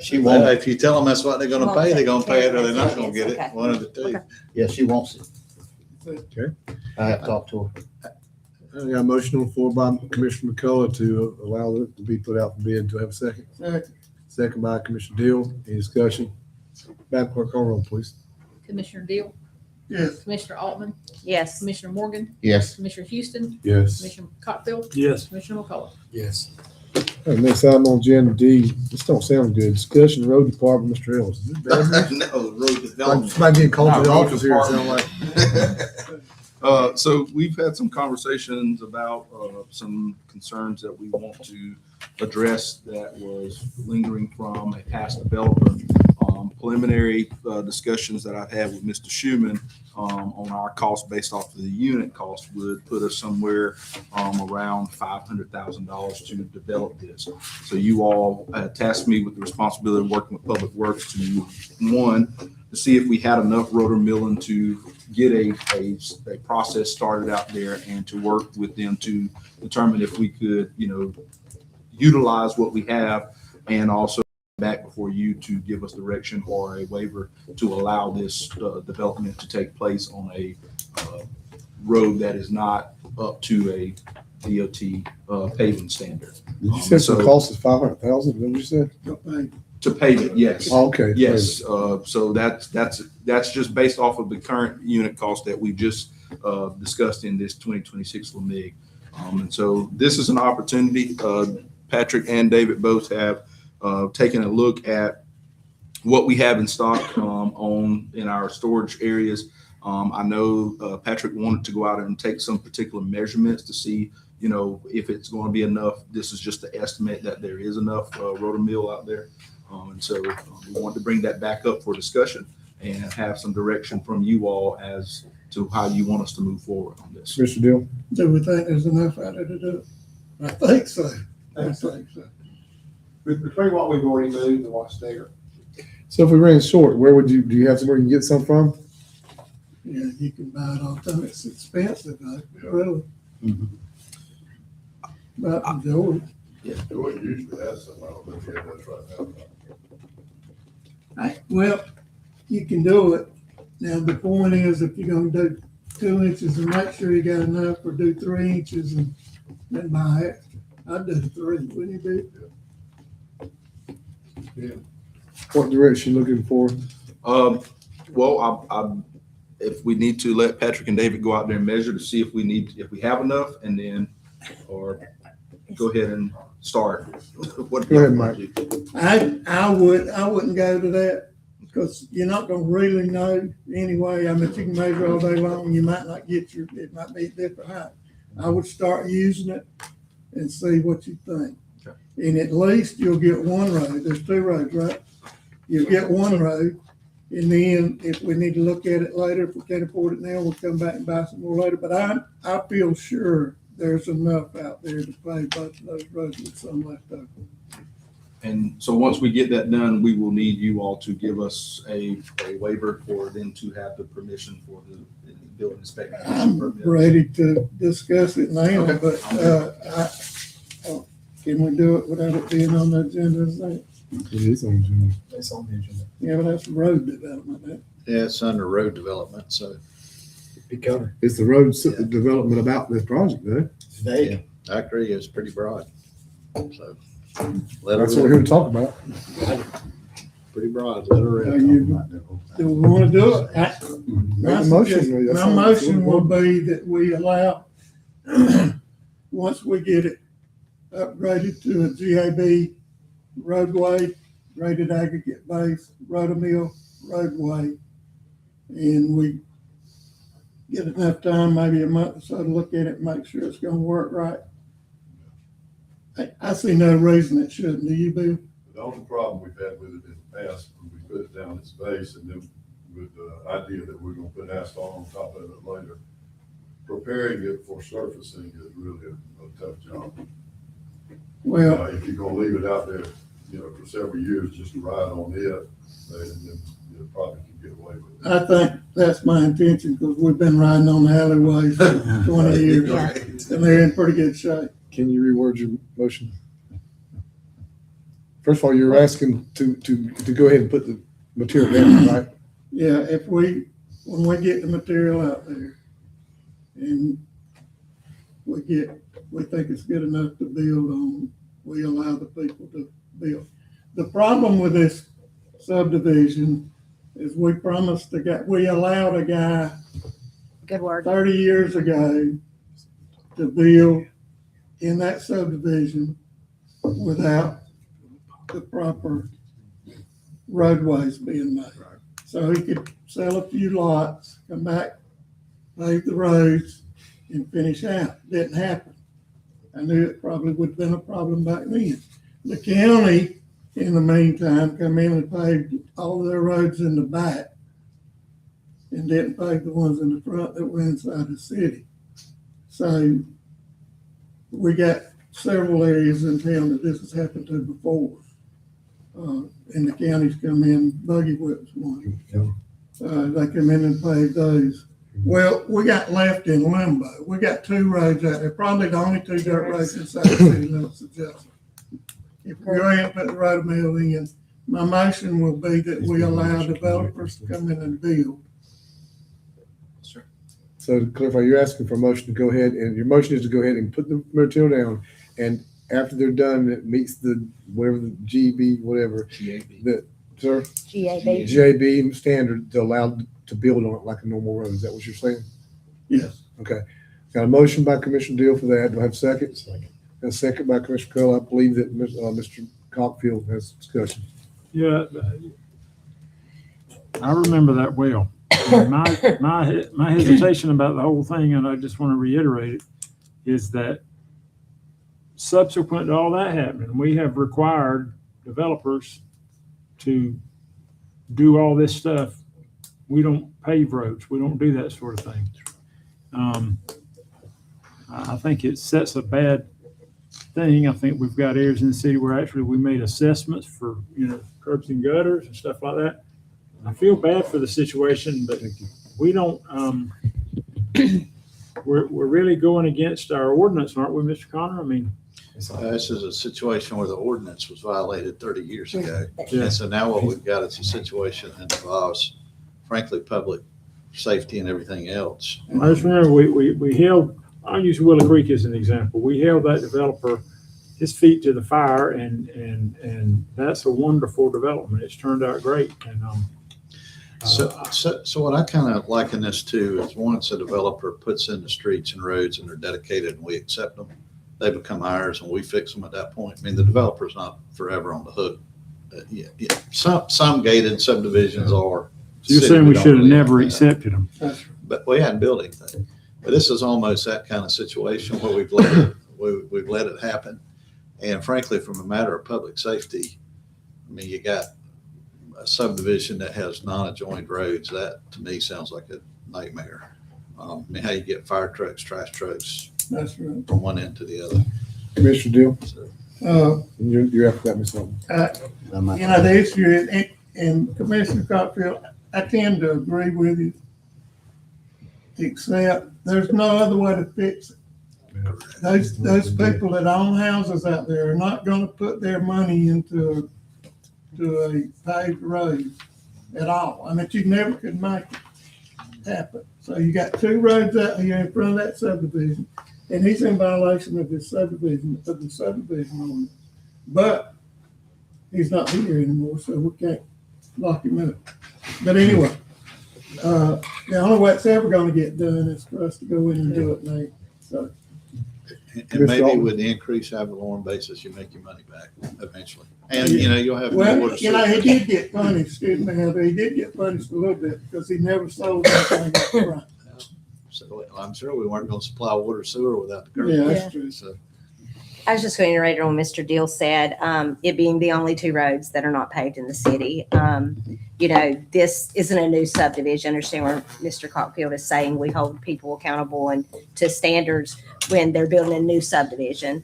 She won't. if you tell them that's what they're going to pay, they're going to pay it, or they're not going to get Okay. it. One of the two. Okay. Yeah, she wants it. Okay. I have talked to her. I got a motion on the floor by Commissioner McCullough to allow it to be put out for bid. Do I have a second? Second. Second by Commissioner Deal. Any discussion? Madam Clerk, call roll, please. Commissioner Deal, Yes. Commissioner Altman, Yes. Commissioner Morgan, Yes. Commissioner Houston, Yes. Commissioner Cockfield, Yes. Commissioner McCullough. Yes. All right, next item on agenda D. This don't sound good. Discussion road department, Mr. Ellis. Is it bad news? No, road Like development. somebody getting called to the Not road office here, it sound like. So we've had some conversations about some concerns that we want to address that was lingering from a past developer. Preliminary discussions that I've had with Mr. Schuman on our cost based off of the unit cost would put us somewhere around $500,000 to develop this. So you all tasked me with the responsibility of working with Public Works to, one, to see if we had enough rotor milling to get a process started out there and to work with them to determine if we could, utilize what we have and also back before you to give us direction or a waiver to allow this development to take place on a road that is not up to a DOT paving standard. Did you say the cost is $500,000? Is that what you said? To pave it, yes. Oh, okay. Yes, so that's just based off of the current unit cost that we just discussed in this 2026 LMIG. And so this is an opportunity. Patrick and David both have taken a look at what we have in stock in our storage areas. I know Patrick wanted to go out and take some particular measurements to see, if it's going to be enough. This is just the estimate that there is enough rotor mill out there. And so we wanted to bring that back up for discussion and have some direction from you all as to how you want us to move forward on this. Mr. Deal? Do we think there's enough out there to do it? I think so. I think so. Between what we've already moved and what's there. So if we ran short, do you have somewhere you can get some from? Yeah, you can buy it off them. It's expensive, really. But enjoy it. Usually has some, I don't know if you have those right now. Well, you can do it. Now, the point is, if you're gonna do 2 inches and make sure you got enough, or do 3 inches and then buy extra. I'd do 3, wouldn't you do? What direction you looking for? Well, if we need to let Patrick and David go out there and measure to see if we have enough, and then, or go ahead and start. Go ahead, Mike. I wouldn't go to that because you're not gonna really know anyway. I mean, you can measure all day long, you might not get it might be a different height. I would start using it and see what you think. And at least you'll get one road. There's two roads, right? You'll get one road. And then if we need to look at it later, if we can't afford it now, we'll come back and buy some more later. But I feel sure there's enough out there to pay both of those roads with some left over. And so once we get that done, we will need you all to give us a waiver for them to have the permission for the building inspection. I'm permit. ready to discuss it now, Okay. but can we do it without it being on the agenda? It is on June. It's on the agenda. Yeah, but that's road development. Yeah, it's under road development, so Be covered. It's the road development about this project, though. It's vague. I agree, it's pretty broad. So let That's her what we're here rip. to talk about. Pretty broad, let her Are rip. you, do we want to do it? Make a motion. That's My all. motion will be that we allow, once we get it upgraded to a GAB roadway, graded aggregate base, road-a-mill roadway, and we get enough time, maybe a month or so to look at it and make sure it's gonna work right. I see no reason it shouldn't. Do you, Bill? The only problem we've had with it in the past, when we put it down its base and then with the idea that we're gonna put asphalt on top of it later, preparing it for surfacing is really a tough job. Well, If you're gonna leave it out there, for several years just to ride on it, then you probably can get away with it. I think that's my intention, because we've been riding on the alleyways for 20 years, Yeah. and they're in pretty good shape. Can you reword your motion? First of all, you're asking to go ahead and put the material down, right? Yeah, when we get the material out there, and we think it's good enough to build on, we allow the people to build. The problem with this subdivision is we allowed a guy Good word. 30 years ago to build in that subdivision without the proper roadways being made. So he could sell a few lots, come back, pave the roads, and finish out. Didn't happen. I knew it probably would have been a problem back then. The county, in the meantime, come in and paved all their roads in the back and didn't pave the ones in the front that were inside the city. So we got several areas in town that this has happened to before. And the counties come in, buggy whips one. They come in and pave those. Well, we got left in limbo. We got two roads out there, probably the only two dirt roads inside the city limits of Jessup. If we go ahead and put the road mill in, my motion will be that we allow developers to come in and build. So to clarify, you're asking for a motion to go ahead, and your motion is to go ahead and put the material down, and after they're done, it meets the, whatever the GB, whatever, the, sir? GAB. JB standard to allow to build on it like a normal road. Is that what you're saying? Yes. Okay. Got a motion by Commissioner Deal for that. Do I have a second? Second. A second by Commissioner Curl. I believe that Mr. Cockfield has discussion. Yeah, I remember that well. And my hesitation about the whole thing, and I just want to reiterate it, is that subsequent to all that happening, we have required developers to do all this stuff. We don't pave roads. We don't do that sort of thing. I think it sets a bad thing. I think we've got areas in the city where actually we made assessments for, curbs and gutters and stuff like that. I feel bad for the situation, but we don't, we're really going against our ordinance, aren't we, Mr. Connor? I mean, This is a situation where the ordinance was violated 30 years ago. Yeah. And so now what we've got is a situation that involves, frankly, public safety and everything else. I just remember we held, I'll use Willow Creek as an example. We held that developer, his feet to the fire, and that's a wonderful development. It's turned out great. And, So what I kind of liken this to is once a developer puts in the streets and roads and they're dedicated and we accept them, they become ours and we fix them at that point. I mean, the developer's not forever on the hook yeah, some gated subdivisions are. So you're city, saying we don't should have believe never in that. accepted them? But we hadn't built anything. But this is almost that kind of situation where we've let it happen. And frankly, from a matter of public safety, I mean, you got a subdivision that has non-adjoined roads. That to me sounds like a nightmare. I mean, how you get fire trucks, trash trucks That's right. from one end to the other. Commissioner Deal, Uh, you're after that, Ms. Norman. You know, the issue is, and Commissioner Cockfield, I tend to agree with you, except there's no other way to fix it. Those people that own houses out there are not gonna put their money into a paved road at all. I mean, you never could make it happen. So you got two roads out here in front of that subdivision, and he's in violation of the subdivision ordinance. But he's not here anymore, so we can't lock him up. But anyway, the only way it's ever gonna get done is for us to go in and do it, Nate. So, And maybe with the increased ad valorem basis, you make your money back eventually. And, you know, you'll have. no well, water you know, he service. did get punished, excuse me, Heather, he did get punished a little bit because he never sold anything up front. So I'm sure we weren't gonna supply water sewer without the curb. Yeah, that's true. So, I was just going to reiterate on what Mr. Deal said, it being the only two roads that are not paved in the city. You know, this isn't a new subdivision. Understand where Mr. Cockfield is saying we hold people accountable and to standards when they're building a new subdivision.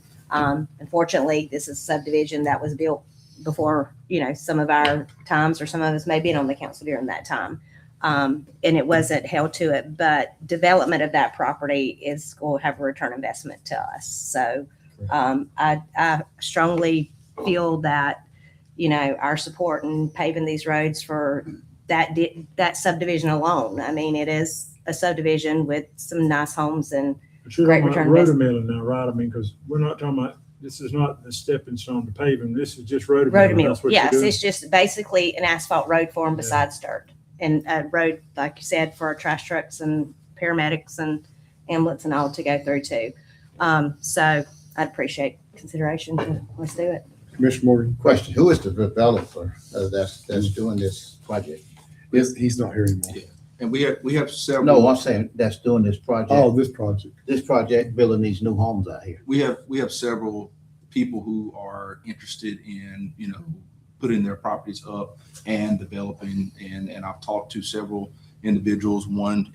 Unfortunately, this is a subdivision that was built before, you know, some of our times, or some of us may have been on the council during that time. And it wasn't held to it, but development of that property is going to have a return investment to us. So I strongly feel that, you know, our support in paving these roads for that subdivision alone. I mean, it is a subdivision with some nice homes and But you're great talking about return road investment. milling now, right? I mean, because we're not talking about, this is not the stepping stone to paving. This is just road Road milling. mill, That's what you're yes, doing. it's just basically an asphalt road form besides dirt. And a road, like you said, for our trash trucks and paramedics and ambulance and all to go through too. So I'd appreciate consideration to, let's do it. Commissioner Morgan, Question, who is the developer that's doing this project? he's not here anymore. And we have several. No, I'm saying that's doing this project. Oh, this project. This project, building these new homes out here. We have several people who are interested in, you know, putting their properties up and developing. And I've talked to several individuals. One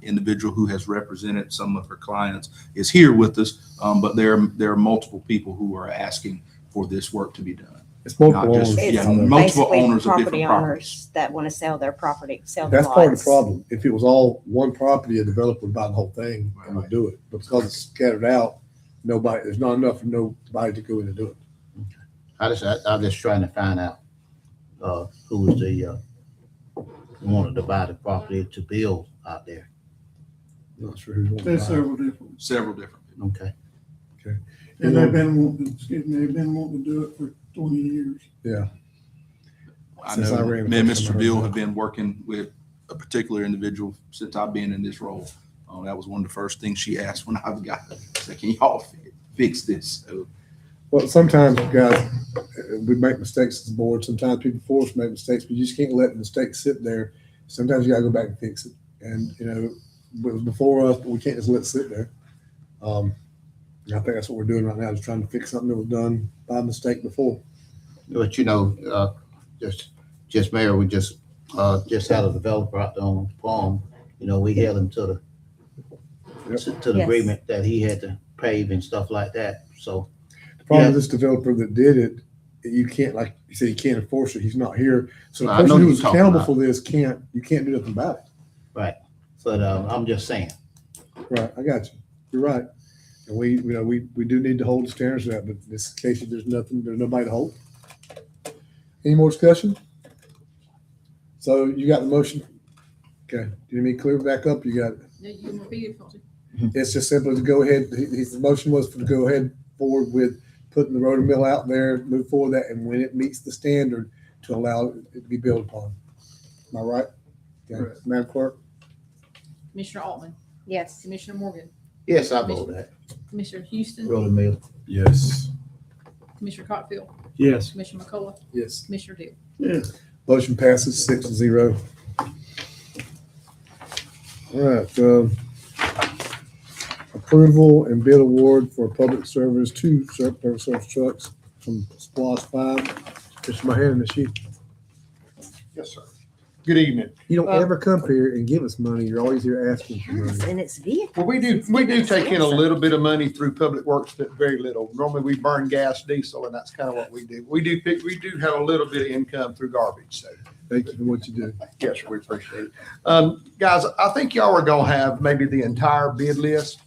individual who has represented some of her clients is here with us, but there are multiple people who are asking for this work to be done. It's multiple Not just- owners. It's Yeah, multiple basically owners of property different properties. owners that want to sell their property, sell their That's part of lots. the problem. If it was all one property, a developer would buy the whole thing and would do it. But because it's scattered out, there's not enough for nobody to go in and do it. I'm just trying to find out, who was the, wanted to buy the property to build out there. Not sure who's. gonna There's buy it. several different, Okay. and they've been wanting to do it for 20 years. Yeah. I Since know I ran me and for Mr. Commissioner, Deal I heard have been working with a particular individual since I've been in this role. That was one of the first things she asked when I got, said, can y'all fix this? So, Well, sometimes, guys, we make mistakes as a board. Sometimes people force us to make mistakes, but you just can't let mistakes sit there. Sometimes you gotta go back and fix it. And, you know, it was before us, but we can't just let it sit there. I think that's what we're doing right now, is trying to fix something that was done by mistake before. But you know, just Mayor, we just had a developer out there on the farm. You know, we held him to the Yes. agreement that he had to pave and stuff like that. So The problem Yeah. with this developer that did it, you can't, like you said, you can't enforce it. He's not here. So the I know person who who's you're talking accountable about. for this you can't do nothing about it. but I'm just saying. Right, I got you. You're right. And we do need to hold the standards to that, but in this case, there's nobody to hold. Any more discussion? So you got the motion? Okay, do you need me to clear it back up? You got it. No, you can repeat it, Fonzie. It's just simply to go ahead, his motion was to go ahead forward with putting the rotor mill out there, move forward that, and when it meets the standard, to allow it to be built upon. Am I right? Okay, Madam Clerk? Commissioner Altman, Yes. Commissioner Morgan, Yes, I vote that. Commissioner Houston, Roller mill. Yes. Commissioner Cockfield, Yes. Commissioner McCullough, Yes. Commissioner Deal. Yeah. Motion passes 6-0. All right, approval and bid award for public service, two public service trucks from SPOS 5. Mr. Mahan, it's you. Yes, sir. Good evening. You don't ever come here and give us money. You're always here asking for money. Yes, and it's vehicle. Well, we do take in a little bit of money through Public Works, but very little. Normally, we burn gas, diesel, and that's kind of what we do. We do have a little bit of income through garbage, so. Thank you for what you do. Yes, sir, we appreciate it. Guys, I think y'all are gonna have maybe the entire bid list.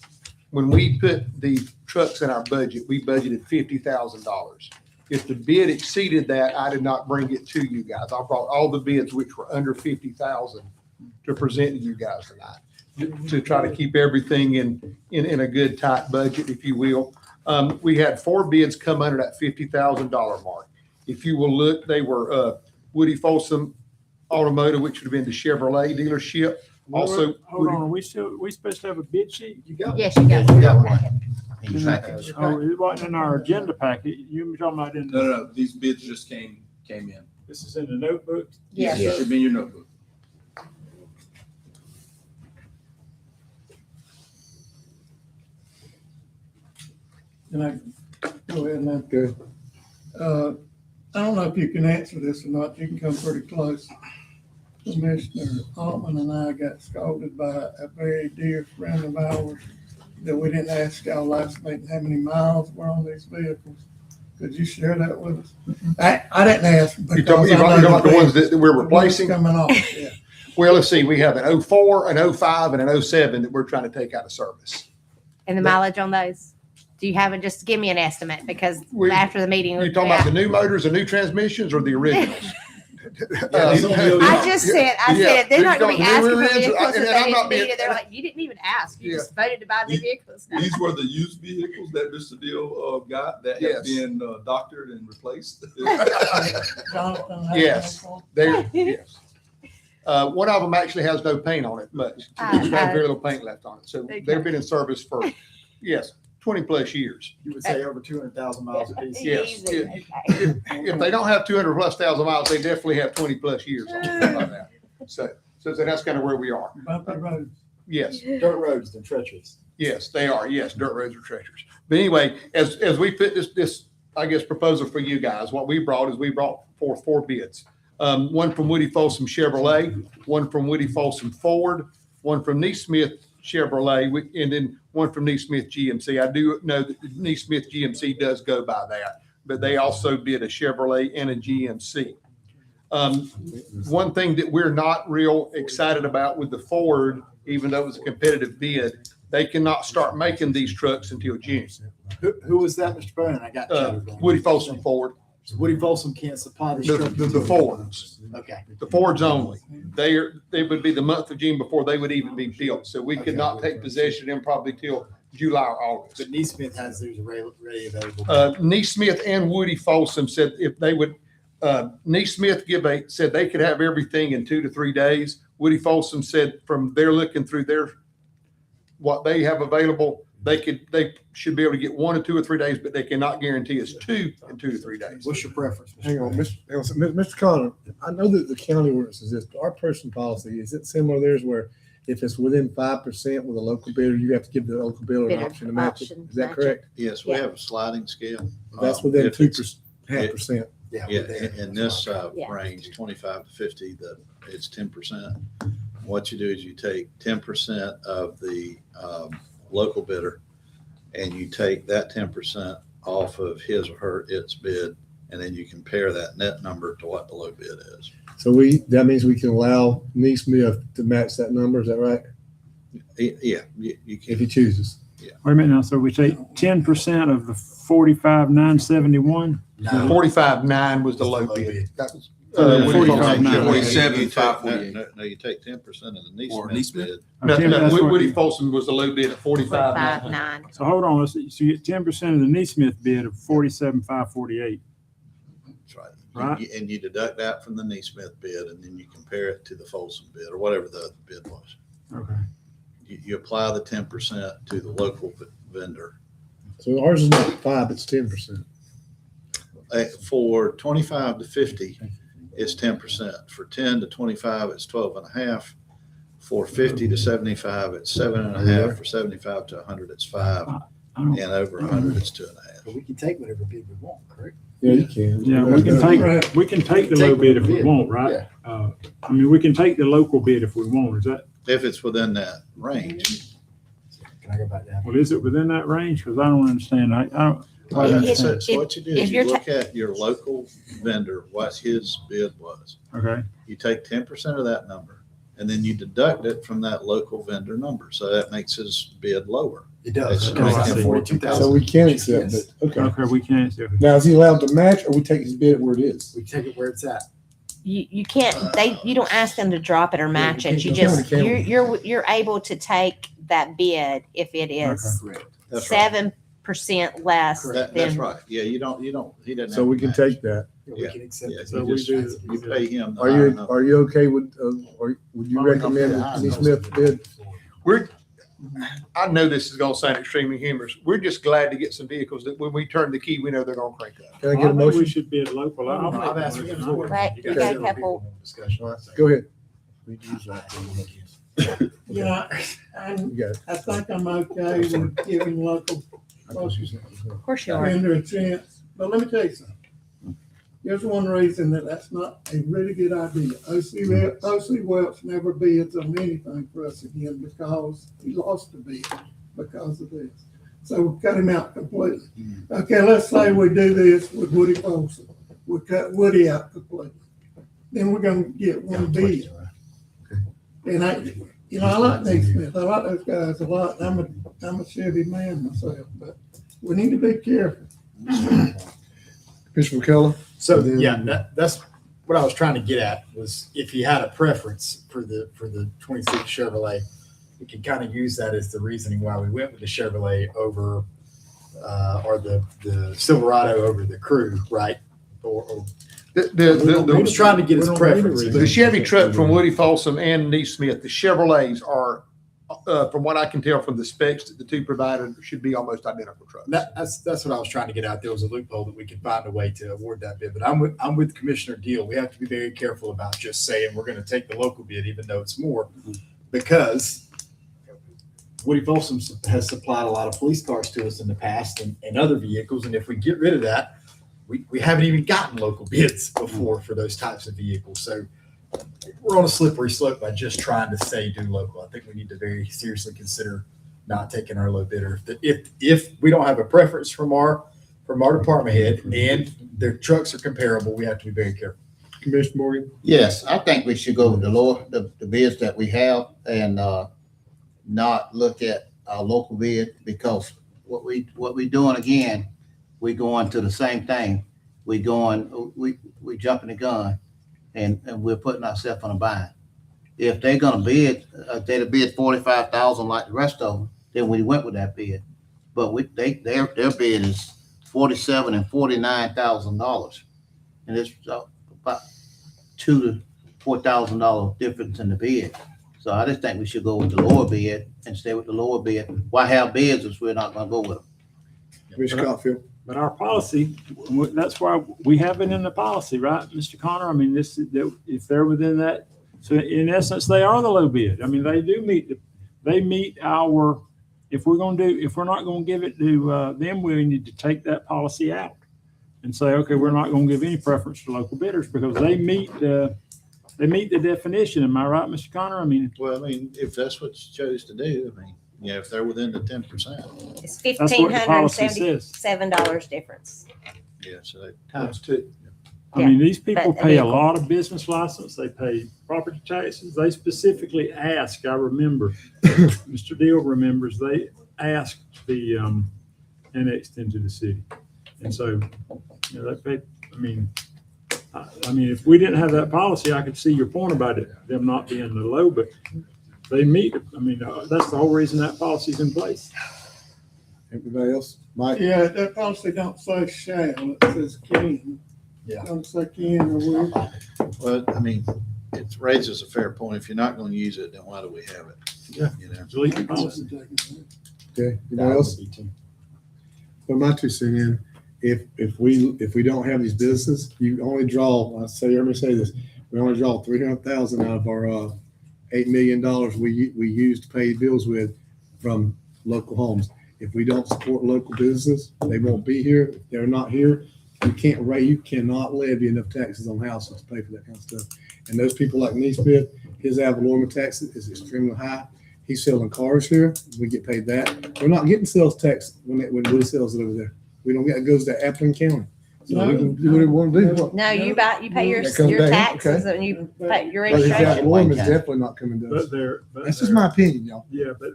When we put the trucks in our budget, we budgeted $50,000. If the bid exceeded that, I did not bring it to you guys. I brought all the bids which were under 50,000 to present to you guys tonight, to try to keep everything in a good tight budget, if you will. We had 4 bids come under that $50,000 mark. If you will look, they were Woody Folsom Automotive, which would have been the Chevrolet dealership. Also, Hold on, are we supposed to have a bid sheet? You got Yes, you got You got one. one. In your package. Oh, it wasn't in our agenda packet. You were talking about in, No, these bids just came in. this is in the notebook? Yes. It should be in your notebook. And I, go ahead now. Good. I don't know if you can answer this or not. You can come pretty close. Commissioner Altman and I got scolded by a very dear friend of ours that we didn't ask y'all last meeting how many miles were on these vehicles. Could you share that with us? I didn't ask. you talking about the ones that we're replacing? Coming off, yeah. Well, let's see, we have an 04, an 05, and an 07 that we're trying to take out of service. And the mileage on those? Do you have it? Just give me an estimate because We- after the meeting. You talking about the new motors and new transmissions or the originals? I just said, Yeah, they're not gonna be new asking for rears, vehicles and that I'm they not didn't being- need it. They're like, you didn't even ask. You Yeah. just voted to buy new vehicles. now." These were the used vehicles that Mr. Deal got that Yes. have been doctored and replaced. Jonathan, how Yes. many? Yes. One of them actually has no paint on it, much. It's got very little paint left on it. So Okay. they've been in service for, yes, 20 plus years. You would say over 200,000 miles apiece. Yes. Easy. Yeah. Okay. If they don't have 200 plus thousand miles, they definitely have 20 plus years on it like that. So that's kind of where we are. Bumpy roads. Yes. Dirt roads and treacherous. Yes, they are. Yes, dirt roads are treacherous. But anyway, as we put this, I guess, proposal for you guys, what we brought forth 4 bids. One from Woody Folsom Chevrolet, one from Woody Folsom Ford, one from Neesmith Chevrolet, and then one from Neesmith GMC. I do know that Neesmith GMC does go by that, but they also bid a Chevrolet and a GMC. One thing that we're not real excited about with the Ford, even though it was a competitive bid, they cannot start making these trucks until June. Who was that, Mr. Bowman? I got you. Woody Folsom Ford, So Woody Folsom can't supply this truck. the Fords, Okay. the Fords only. They would be the month of June before they would even be built. So we could not take possession of them probably till July or August. But Neesmith has theirs ready available. Neesmith and Woody Folsom said if they would, Neesmith said they could have everything in 2 to 3 days. Woody Folsom said from their looking through what they have available, they should be able to get 1 or 2 or 3 days, but they cannot guarantee us 2 in 2 to 3 days. What's your preference? Mr. Hang on, Bowman? Mr. Connor, I know that the county ordinance is this, but our person policy, is it similar to theirs where if it's within 5% with a local bidder, you have to give the local bidder an Bidder option to match it? option, Is that match it. correct? Yes, we Yeah. have a sliding scale. That's within If it's- 2%, half percent. Yeah, in this range, 25 to 50, it's 10%. What you do is you take 10% of the local bidder and you take that 10% off of his or its bid, and then you compare that net number to what the low bid is. So that means we can allow Neesmith to match that number, is that right? Yeah, you If can. he chooses. Wait a minute now. So we take 10% of the 45,971? 45.9 was the low bid. That was. Uh, Woody Folsom 45.9. Chevrolet. 47, You take- 548. No, you take 10% of the Or Neesmith Neesmith? bid. No, Woody Folsom was the low bid at 45.9. 5.9. So hold on, let's see. So you get 10% of the Neesmith bid of 47,548. That's right. Right. And you deduct that from the Neesmith bid, and then you compare it to the Folsom bid, or whatever the other bid was. Okay. You apply the 10% to the local vendor. So ours is not 5, it's 10%. For 25 to 50, it's 10%. For 10 to 25, it's 12.5. For 50 to 75, it's 7.5. For 75 to 100, it's 5. And over 100, it's 2.5. But we can take whatever bid we want, correct? Yeah, you can. Yeah, we can take the low bid if we want, right? I mean, we can take the local bid if we want. Is that, If it's within that range. Can I go back down? well, is it within that range? Because I don't understand. I don't. quite understand. So what you do if is you you're look at your local vendor, what his bid was. Okay. You take 10% of that number, and then you deduct it from that local vendor number. So that makes his bid lower. It does. Oh, I see. 42,000. So we can accept it. Okay. Okay, we can't. Now, is he allowed to match or we take his bid where it is? We take it where it's at. You can't, you don't ask them to drop it or match it. You you just, can't. you're able to take that bid if it is Correct. That's right. 7% less That's than. right. Yeah, he doesn't. So have we to can match. take that. We Yeah. can accept Yeah, it. So you we just, do- you pay him. the Are higher you, number. are you okay with, or would you recommend the Kenny Smith bid? I know this is gonna sound extremely humorous. We're just glad to get some vehicles that when we turn the key, we know they're gonna crank up. Can I get a I think we motion? should bid local. I'll make I've a asked for motion. more. Right, You we guys got a have couple- more discussion. Go ahead. Yeah, You got it. I think I'm okay with giving local Of course you are. vendor a chance, but let me tell you something. There's one reason that's not a really good idea. O.C. Welch never bids on anything for us again because he lost the bid because of this. So we cut him out completely. Okay, let's say we do this with Woody Folsom. We cut Woody out completely. Then we're gonna get one bid. And I like Nate Smith. I like those guys a lot. I'm a Chevy man myself, but we need to be careful. Commissioner McKellar? So, yeah, that's what I was trying to get at was if you had a preference for the 26 Chevrolet, we can kind of use that as the reasoning why we went with the Chevrolet over, or the Silverado over the Crew, right? Or I'm just trying to get his preference. The Chevy truck from Woody Folsom and Nate Smith, the Chevrolets are, from what I can tell from the specs that the two provided, should be almost identical trucks. That's what I was trying to get out. There was a loophole that we could find a way to award that bid, but I'm with Commissioner Deal. We have to be very careful about just saying we're going to take the local bid, even though it's more, because Woody Folsom has supplied a lot of police cars to us in the past and other vehicles, and if we get rid of that, we haven't even gotten local bids before for those types of vehicles. So we're on a slippery slope by just trying to say do local. I think we need to very seriously consider not taking our low bidder. If we don't have a preference from our department head and their trucks are comparable, we have to be very careful. Commissioner Morgan? Yes, I think we should go with the bids that we have and not look at our local bid because what we doing again, we going to the same thing. We jumping the gun and we're putting ourselves on a bind. If they're gonna bid, they'd bid 45,000 like the rest of them, then we went with that bid. But their bid is $47,000 and $49,000, and it's about $2,000 to $4,000 difference in the bid. So I just think we should go with the lower bid and stay with the lower bid. Why have bids if we're not gonna go with them? Commissioner Cotfield? But our policy, that's why we have it in the policy, right, Mr. Connor? I mean, if they're within that, so in essence, they are the low bid. I mean, they do meet our, if we're not gonna give it to them, we need to take that policy out and say, okay, we're not gonna give any preference to local bidders because they meet the definition. Am I right, Mr. Connor? I mean, Well, I mean, if that's what you chose to do, I mean, yeah, if they're within the 10%, It's that's what the policy says. $1,577 difference. yeah, so they. Times two. I mean, these people but- pay a lot of business license, they pay property taxes, they specifically ask, I remember, Mr. Deal remembers, they asked to be annexed into the city. And so, you know, they pay, I mean, if we didn't have that policy, I could see your point about it, them not being the low, but they meet, I mean, that's the whole reason that policy's in place. Everybody else? Mike? Yeah, that policy don't say shall, it says can. Yeah. Don't say can or will. Well, I mean, it raises a fair point. If you're not gonna use it, then why do we have it? Yeah. You know? Delete the policy. Okay, anybody else? Put my 2 cents in. if we don't have these businesses, you only draw, let me say this, we only draw 300,000 out of our $8 million we use to pay bills with from local homes. If we don't support local business, they won't be here. If they're not here, you cannot levy enough taxes on houses to pay for that kind of stuff. And those people like Neesmith, his ad valorem tax is extremely high. He's selling cars here. We get paid that. We're not getting sales tax when Woody sells it over there. We don't get, it goes to Appling County. So we can do whatever we want to do. No, you pay your That comes back, taxes okay. and you pay your But his ad registration. valorem is definitely not coming to us. That's just my opinion, y'all. Yeah, but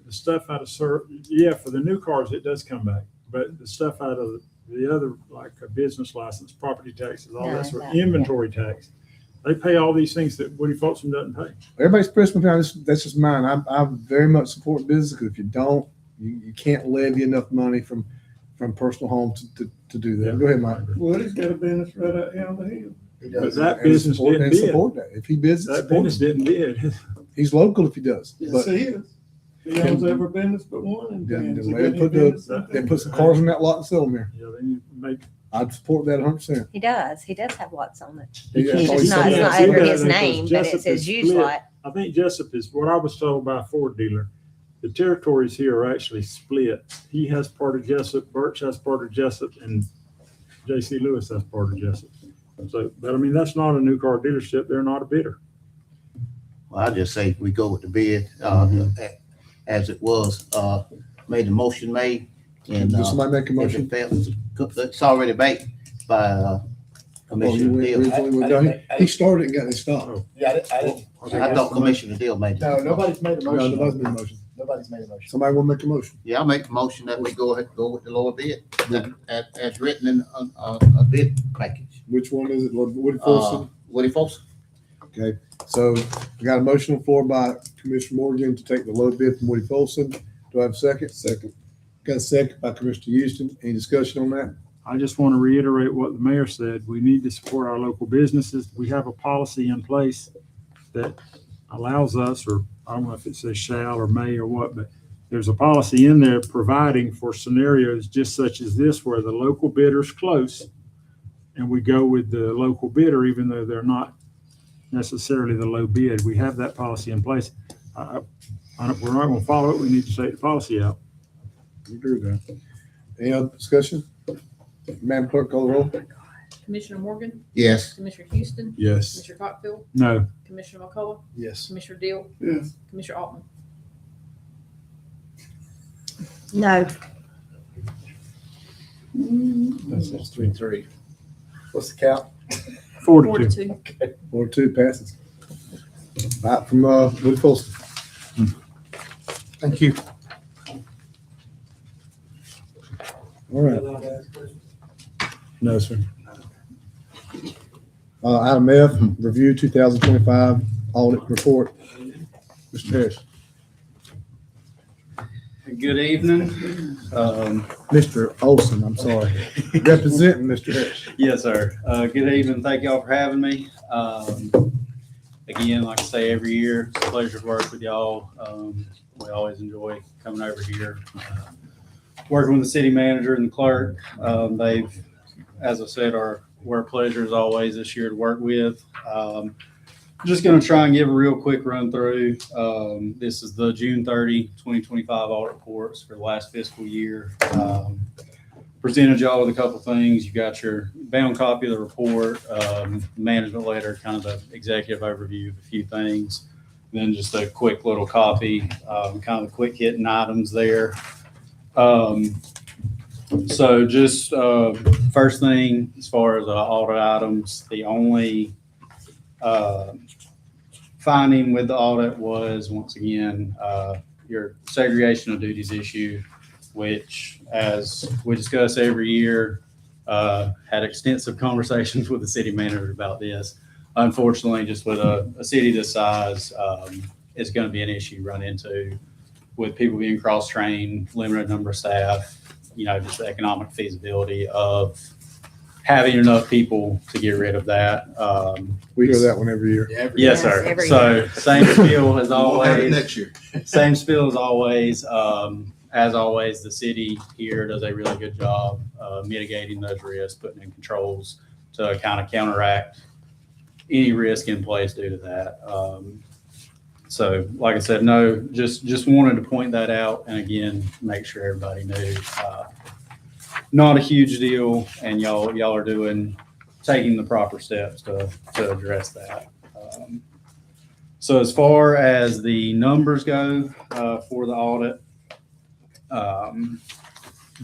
the stuff out of for the new cars, it does come back. But the stuff out of the other, like a business license, property taxes, all that sort of inventory tax, they pay all these things that Woody Folsom doesn't pay. Everybody's personal opinion. That's just mine. I very much support business because if you don't, you can't levy enough money from personal homes to do that. Go ahead, Mike. Woody's got a business right out here on the hill. But that business didn't bid. Support that. If he bids, That business didn't bid. He's local if he does. Yes, But he is. He owns every business but one in then Kansas. let him put some cars in that lot and sell them here. Yeah, then you make. I'd support that 100%. He does have lots on it. Yeah, It's that's not, all it's he not said. under Yeah, his because name, but it Jessup says is use split. lot. I think Jessup is, what I was told by a Ford dealer, the territories here are actually split. He has part of Jessup, Birch has part of Jessup, and J.C. Lewis has part of Jessup. So, but I mean, that's not a new car dealership. They're not a bidder. Well, I just say we go with the bid, as it was, made the motion made. And, Does somebody make a if motion? it fails, it's already baked by, Commissioner Deal. He started and got it stopped. Oh. Yeah, I didn't. I thought Commissioner Deal made it. No, nobody's made a No, motion. nobody's made a motion. Nobody's made a motion. Somebody want to make a motion? Yeah, I'll make the motion that we go ahead, go with the lower bid, as written in a bid package. Which one is it? Woody Folsom? Woody Folsom. Okay, so we got a motion on the floor by Commissioner Morgan to take the low bid from Woody Folsom. Do I have a second? Second. Got a second by Commissioner Houston. Any discussion on that? I just want to reiterate what the mayor said. We need to support our local businesses. We have a policy in place that allows us, or I don't know if it says shall or may or what, but there's a policy in there providing for scenarios just such as this, where the local bidder's close and we go with the local bidder, even though they're not necessarily the low bid. We have that policy in place. We're not going to follow it. We need to take the policy out. You agree with that? Any other discussion? Madam Clerk, call the roll. Commissioner Morgan, Yes. Commissioner Houston, Yes. Commissioner Cockfield, No. Commissioner McCullough, Yes. Commissioner Deal, Yes. Commissioner Altman. No, That's 3-3. What's the count? 42. 4-2 passes. Back from Woody Folsom. Thank you. All right. No, sir. Item F, review 2025 audit report. Mr. Harris. Good evening. Mr. Olson, I'm sorry. Representing Mr. Harris. Yes, sir. Good evening. Thank y'all for having me. Again, like I say, every year, it's a pleasure to work with y'all. We always enjoy coming over here, working with the city manager and the clerk. They've, as I said, were a pleasure as always this year to work with. Just going to try and give a real quick run through. This is the June 30, 2025 audit reports for the last fiscal year. Presented y'all with a couple things. You got your bound copy of the report, management letter, kind of the executive overview of a few things. Then just a quick little copy, kind of the quick hitting items there. So just first thing, as far as audit items, the only finding with the audit was, once again, your segregation of duties issue, which, as we discuss every year, had extensive conversations with the city manager about this. Unfortunately, just with a city this size, it's going to be an issue run into with people being cross-trained, limited number of staff, just the economic feasibility of having enough people to get rid of that. We hear that one every year. Yes, sir. every So same spiel as We'll have it always. next year. Same spiel as always. as always, the city here does a really good job mitigating those risks, putting in controls to kind of counteract any risk in place due to that. So like I said, no, just wanted to point that out. And again, make sure everybody knew, not a huge deal. And y'all are taking the proper steps to address that. So as far as the numbers go, for the audit,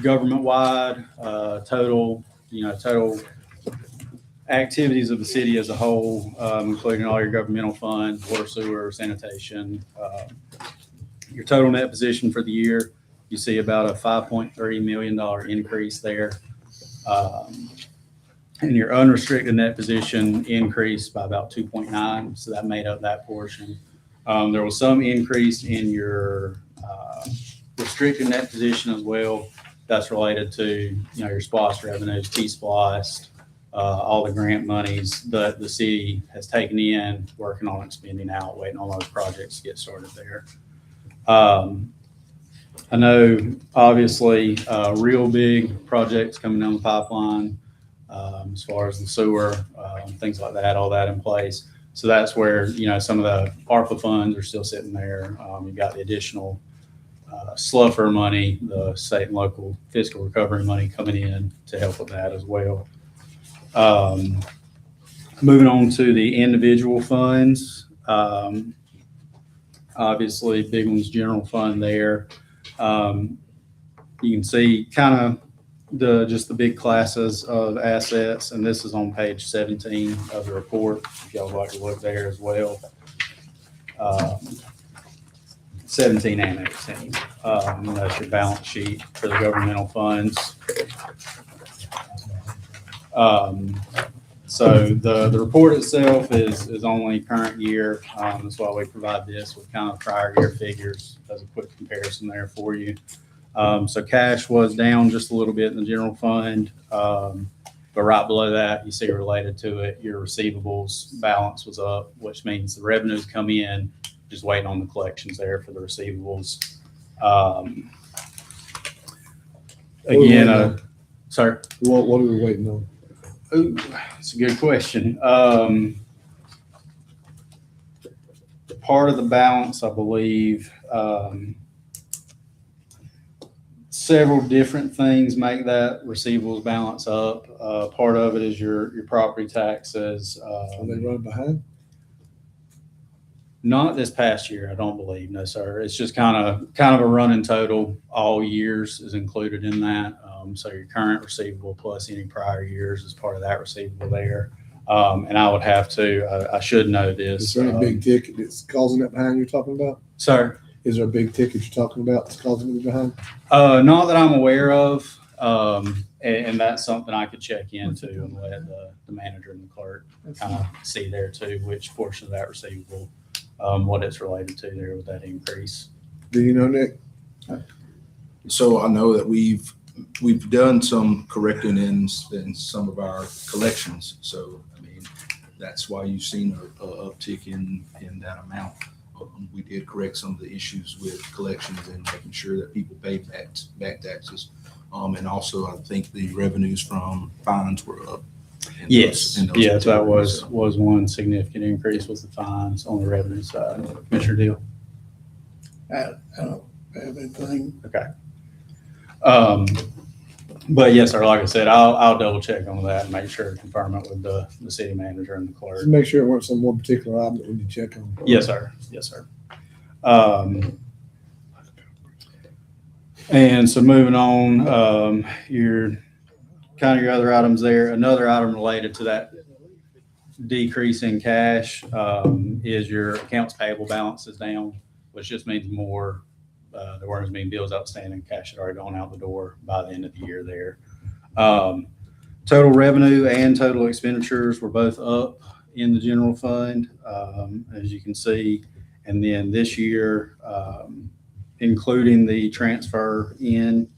government-wide, total activities of the city as a whole, including all your governmental funds, water, sewer, sanitation. Your total net position for the year, you see about a $5.3 million increase there. And your unrestricted net position increased by about 2.9, so that made up that portion. There was some increase in your restricted net position as well. That's related to your SPLOST revenues, T-SPLOST, all the grant monies that the city has taken in, working on expending out, waiting on those projects to get started there. I know, obviously, real big projects coming down the pipeline, as far as the sewer, things like that, all that in place. So that's where, some of the ARPA funds are still sitting there. You've got the additional SLUFR money, the state and local fiscal recovery money coming in to help with that as well. Moving on to the individual funds, obviously big one's general fund there. You can see kind of just the big classes of assets, and this is on page 17 of the report, if y'all would like to look there as well. 17 and 18. That's your balance sheet for the governmental funds. So the report itself is only current year. That's why we provide this with kind of prior year figures as a quick comparison there for you. So cash was down just a little bit in the general fund, but right below that, you see related to it, your receivables balance was up, which means the revenues come in, just waiting on the collections there for the receivables. Again, sir? What are we waiting on? Ooh, that's a good question. Part of the balance, I believe, several different things make that receivables balance up. Part of it is your property taxes. Are they running behind? Not this past year, I don't believe. No, sir. It's just kind of a running total. All years is included in that. So your current receivable plus any prior years is part of that receivable there. And I would have to, I should know this. Is there any big ticket that's causing that behind you're talking about? Sir? Is there a big ticket you're talking about that's causing it behind? Not that I'm aware of. And that's something I could check into and let the manager and the clerk kind of see there too, which portion of that receivable, what it's related to there with that increase. Do you know, Nick? So I know that we've done some correcting in some of our collections. So, I mean, that's why you've seen a uptick in that amount. We did correct some of the issues with collections and making sure that people paid back taxes. And also, I think the revenues from fines were up. Yes, yes, that was one significant increase was the fines on the revenue side. Commissioner Deal? I don't have anything. Okay. But yes, sir, like I said, I'll double check on that and make sure to confirm it with the city manager and the clerk. Just make sure it weren't some one particular item that we need to check on. Yes, sir. Yes, sir. And so moving on, your other items there. Another item related to that decrease in cash is your accounts payable balance is down, which just means more. There weren't as many bills outstanding. Cash had already gone out the door by the end of the year there. Total revenue and total expenditures were both up in the general fund, as you can see. And then this year, including the transfer in,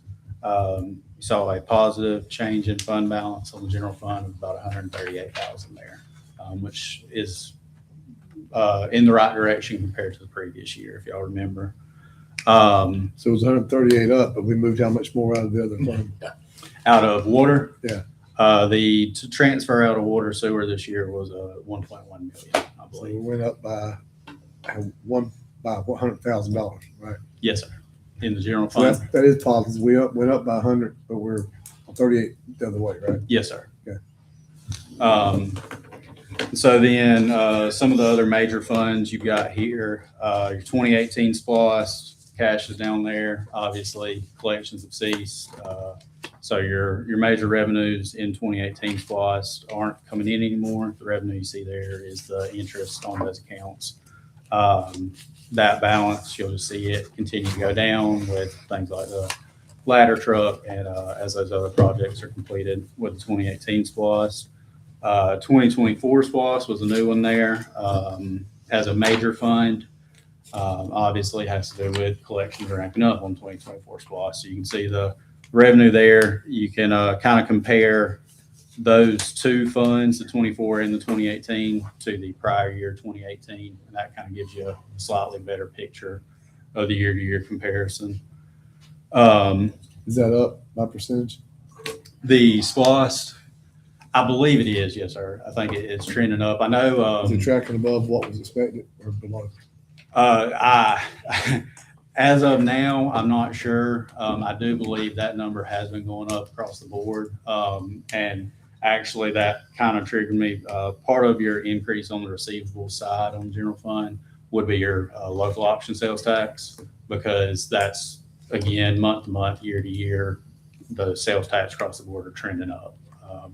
you saw a positive change in fund balance on the general fund of about $138,000 there, which is in the right direction compared to the previous year, if y'all remember. So it was 138 up, but we moved how much more out of the other fund? Out of water. Yeah. The transfer out of water sewer this year was 1.1 million, I So we believe. went up by $100,000, right? Yes, sir. In the general So fund. that is positive. Went up by 100, but we're 38 the other way, right? Yes, sir. Okay. So then, some of the other major funds you've got here, your 2018 SPOS, cash is down there. Obviously, collections have ceased. So your major revenues in 2018 SPOS aren't coming in anymore. The revenue you see there is the interest on those accounts. That balance, you'll just see it continue to go down with things like the ladder truck and as those other projects are completed with the 2018 SPOS. 2024 SPOS was a new one there, as a major fund. Obviously has to do with collections ramping up on 2024 SPOS. So you can see the revenue there. You can kind of compare those two funds, the 24 and the 2018, to the prior year 2018, and that kind of gives you a slightly better picture of the year-to-year comparison. Is that up by percentage? The SPOS, I believe it is, yes, sir. I think it's trending up. I know. Is it tracking above what was expected or below? As of now, I'm not sure. I do believe that number has been going up across the board. And actually that kind of triggered me. Part of your increase on the receivable side on the general fund would be your local option sales tax, because that's, again, month to month, year to year, the sales tax across the board are trending up.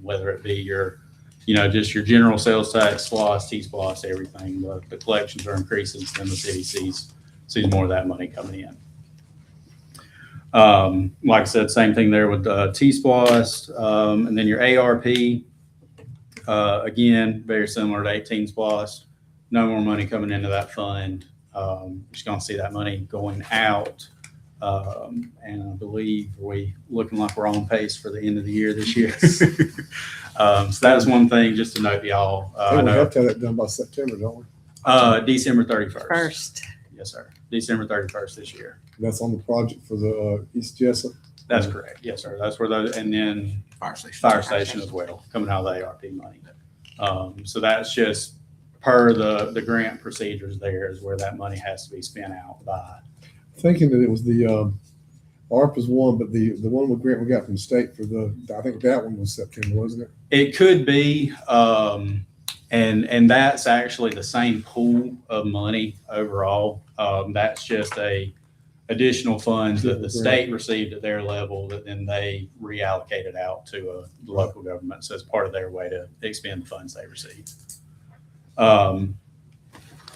Whether it be your, just your general sales tax, SPOS, T-SPOS, everything, the collections are increasing, then the city sees more of that money coming in. Like I said, same thing there with T-SPOS, and then your ARP, again, very similar to 18 SPOS. No more money coming into that fund. Just going to see that money going out. And I believe we looking like we're on pace for the end of the year this year. So that's one thing just to note to y'all. We have to have that done by September, don't we? December 31st. First. Yes, sir. December 31st this year. That's on the project for the East Jessup. That's correct. Yes, sir. That's where those, and then Fire station. fire station as well, coming out of the ARP money. So that's just per the grant procedures there is where that money has to be spent out by. Thinking that it was the ARP is one, but the one with grant we got from the state for I think that one was September, wasn't it? It could be, and that's actually the same pool of money overall. That's just additional funds that the state received at their level that then they reallocated out to the local governments as part of their way to expend the funds they received.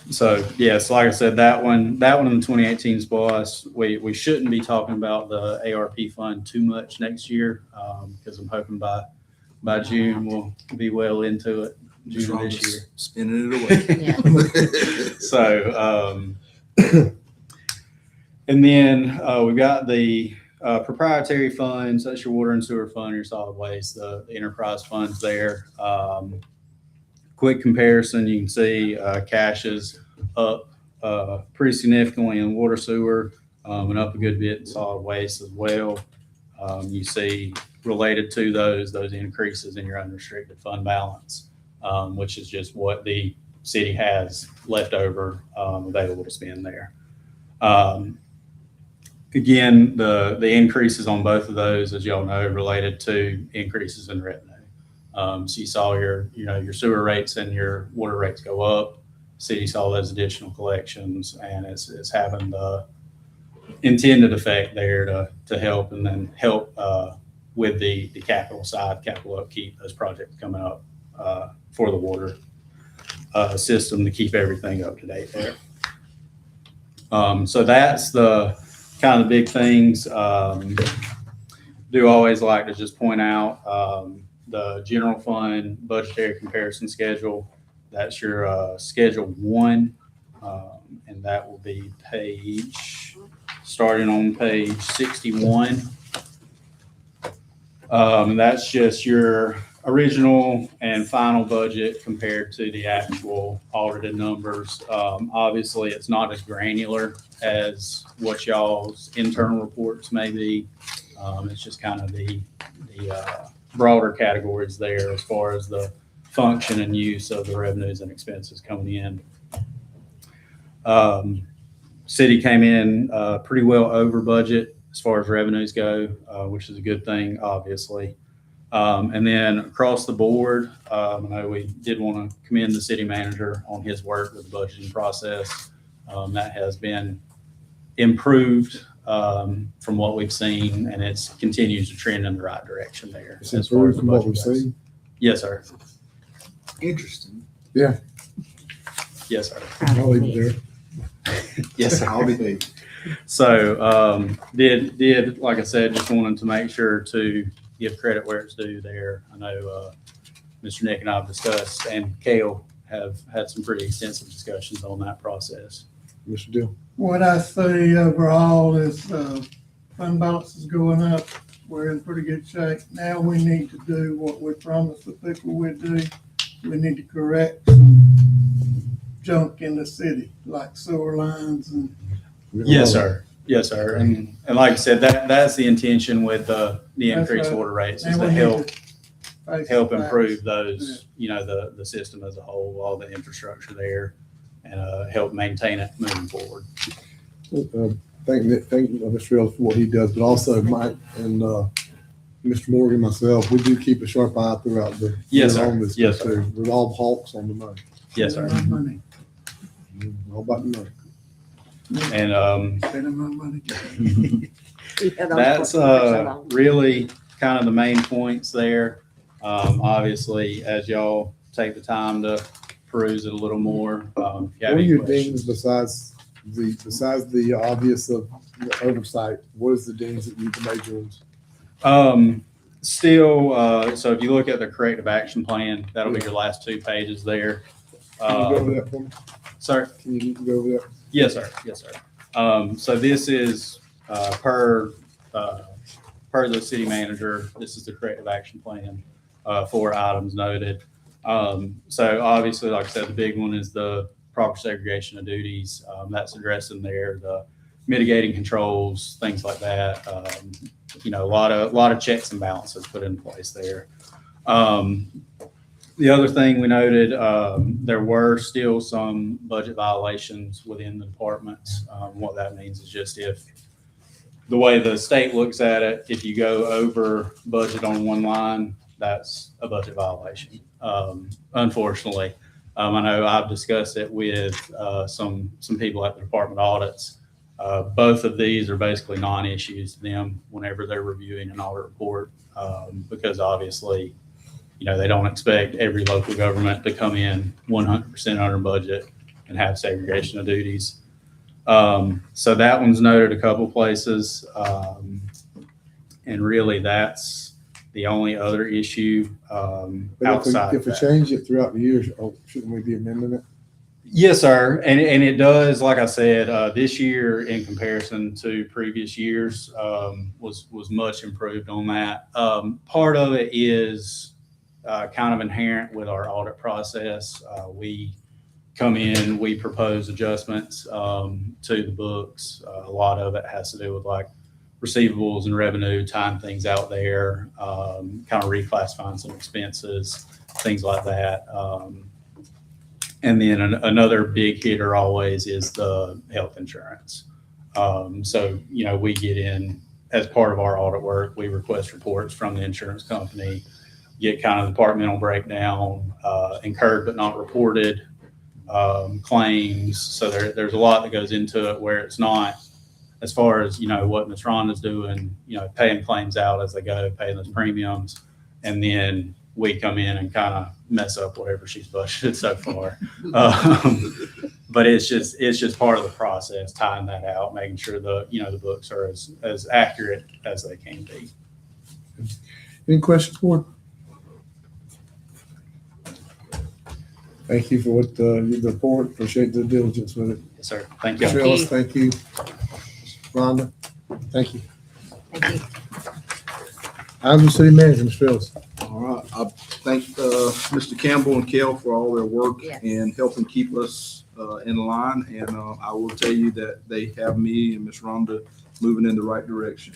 So yes, like I said, that one in the 2018 SPOS, we shouldn't be talking about the ARP fund too much next year, because I'm hoping by June we'll be well into it. June of this year. Spinning it away. So, and then we've got the proprietary funds. That's your water and sewer fund, your solid waste, the enterprise funds there. Quick comparison, you can see cash is up pretty significantly in water sewer and up a good bit in solid waste as well. You see related to those increases in your unrestricted fund balance, which is just what the city has left over available to spend there. Again, the increases on both of those, as y'all know, related to increases in revenue. So you saw your sewer rates and your water rates go up. City saw those additional collections, and it's having the intended effect there to help, and then help with the capital side, capital upkeep, those projects coming up for the water system to keep everything up to date there. So that's the kind of the big things. Do always like to just point out the general fund budgetary comparison schedule. That's your schedule 1, and that will be starting on page 61. And that's just your original and final budget compared to the actual audited numbers. Obviously, it's not as granular as what y'all's internal reports may be. It's just kind of the broader categories there as far as the function and use of the revenues and expenses coming in. City came in pretty well over budget as far as revenues go, which is a good thing, obviously. And then across the board, I know we did want to commend the city manager on his work with the budgeting process. That has been improved from what we've seen, and it continues to trend in the right direction there. It's as far as improved the from what budget we've goes. seen. Yes, sir. Interesting. Yeah, Yes, sir. I'll leave it there. Yes, sir. I'll be there. So, did, like I said, just wanted to make sure to give credit where it's due there. I know, Mr. Nick and I have discussed, and Kale have had some pretty extensive discussions on that process. Mr. Deal. What I see overall is, fund balance is going up. We're in pretty good shape. Now we need to do what we promised the people we'd do. We need to correct some junk in the city, like sewer lines and. Yes, sir. Yes, sir. And like I said, that's the intention with the That's increased right. order rates is And to we need help face help the facts. improve those, the system as a whole, all the infrastructure there, and help maintain it moving forward. Thank Mr. Ellis for what he does, but also Mike and Mr. Morgan, myself, we do keep a sharp eye throughout the. Yes, sir. on this, Yes, sir. We're all hawks on the money. Yes, sir. Spending my money. All about the money. And Spending my money. that's really kind of the main points there. Obviously, as y'all take the time to peruse it a little more, if you have What are any your questions. dings besides the obvious of the oversight? What is the dings that you, the major ones? Still, so if you look at the corrective action plan, that'll be your last 2 pages there. Can you go over that for me? Sir? Can you go over that? Yes, sir. Yes, sir. So this is per the city manager. This is the corrective action plan for items noted. So obviously, like I said, the big one is the proper segregation of duties. That's addressing there, the mitigating controls, things like that. A lot of checks and balances put in place there. The other thing we noted, there were still some budget violations within the departments. What that means is just if the way the state looks at it, if you go over budget on one line, that's a budget violation. Unfortunately, I know I've discussed it with some people at the department audits. Both of these are basically non-issues to them whenever they're reviewing an audit report, because obviously, they don't expect every local government to come in 100% under budget and have segregation of duties. So that one's noted a couple places. And really that's the only other issue But outside if we of that. change it throughout the years, shouldn't we be amending it? Yes, sir. And it does, like I said, this year in comparison to previous years, was much improved on that. Part of it is kind of inherent with our audit process. We come in, we propose adjustments to the books. A lot of it has to do with like receivables and revenue, tying things out there, kind of reclassifying some expenses, things like that. And then another big hitter always is the health insurance. So, we get in as part of our audit work, we request reports from the insurance company, get kind of departmental breakdown, incurred but not reported claims. So there's a lot that goes into it where it's not as far as, what Ms. Rhonda's doing, paying claims out as they go, paying those premiums. And then we come in and kind of mess up whatever she's budgeted so far. But it's just part of the process, tying that out, making sure the books are as accurate as they can be. Any questions, board? Thank you for what you report. Appreciate the diligence with it. Yes, sir. Thank you. Mr. Ellis, thank you. Rhonda, thank you. Thank you. I'm the city manager, Mr. Ellis. All All right, I thank Mr. Campbell and Kel for all their work Yes. and helping keep us in line. And I will tell you that they have me and Ms. Rhonda moving in the right direction.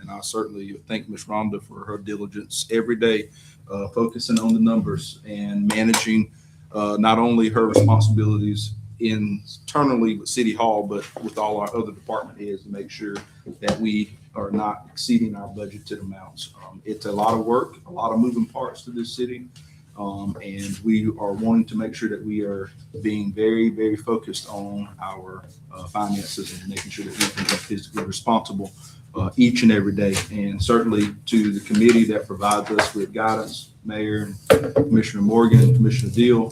And I certainly thank Ms. Rhonda for her diligence every day, focusing on the numbers and managing not only her responsibilities internally with City Hall, but with all our other department heads to make sure that we are not exceeding our budgeted amounts. It's a lot of work, a lot of moving parts to this city. And we are wanting to make sure that we are being very, very focused on our finances and making sure that we can be fiscally responsible each and every day. And certainly to the committee that provides us with guidance, Mayor and Commissioner Morgan and Commissioner Deal,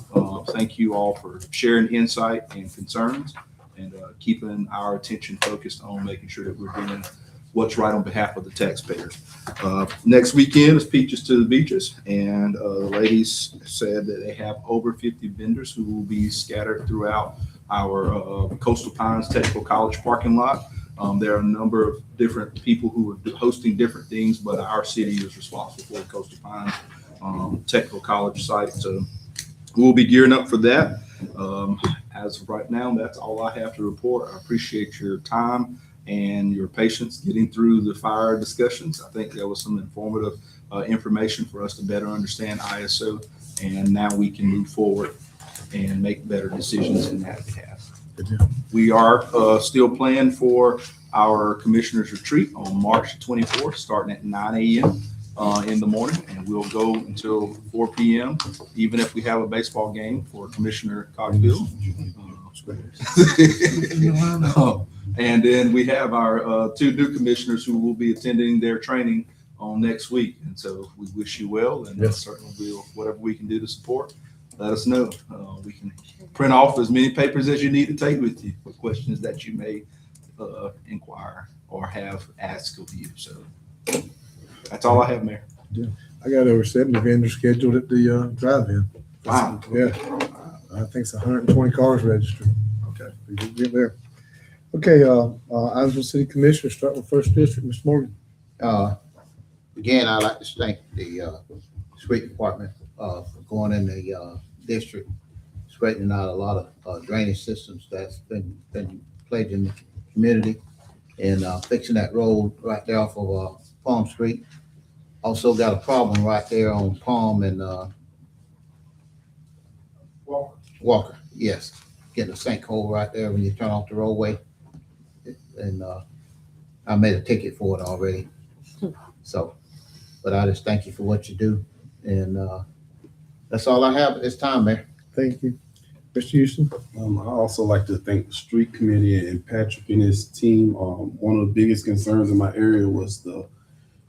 thank you all for sharing insight and concerns and keeping our attention focused on making sure that we're doing what's right on behalf of the taxpayers. Next weekend is Peaches to the Beaches, and the ladies said that they have over 50 vendors who will be scattered throughout our Coastal Pines Technical College parking lot. There are a number of different people who are hosting different things, but our city is responsible for the Coastal Pines Technical College site. So we'll be gearing up for that. As of right now, that's all I have to report. I appreciate your time and your patience getting through the fire discussions. I think there was some informative information for us to better understand ISO, and now we can move forward and make better decisions in that behalf. We are still planning for our commissioners retreat on March 24th, starting at 9 a.m. In the morning, and we'll go until 4 p.m. even if we have a baseball game for Commissioner Cogbill. And then we have our two new commissioners who will be attending their training on next week. And so we wish you well, and certainly we'll, whatever we can do to support, let us know. We can print off as many papers as you need to take with you for questions that you may inquire or have asked of you. So that's all I have, Mayor. I got over 70 vendors scheduled at the drive-in. Wow. Yeah. I think it's 120 cars registered. Okay. We can get there. Okay, Islesville City Commissioner, start with First District, Ms. Morgan. Again, I'd like to thank the street department for going in the district, straightening out a lot of drainage systems that's been plaguing the community, and fixing that road right there off of Palm Street. Also got a problem right there on Palm and Walker. Yes, getting a sinkhole right there when you turn off the roadway. And I made a ticket for it already. So, but I just thank you for what you do. And that's all I have at this time, Mayor. Thank you. Mr. Houston. I also like to thank the street committee and Patrick and his team. One of the biggest concerns in my area was the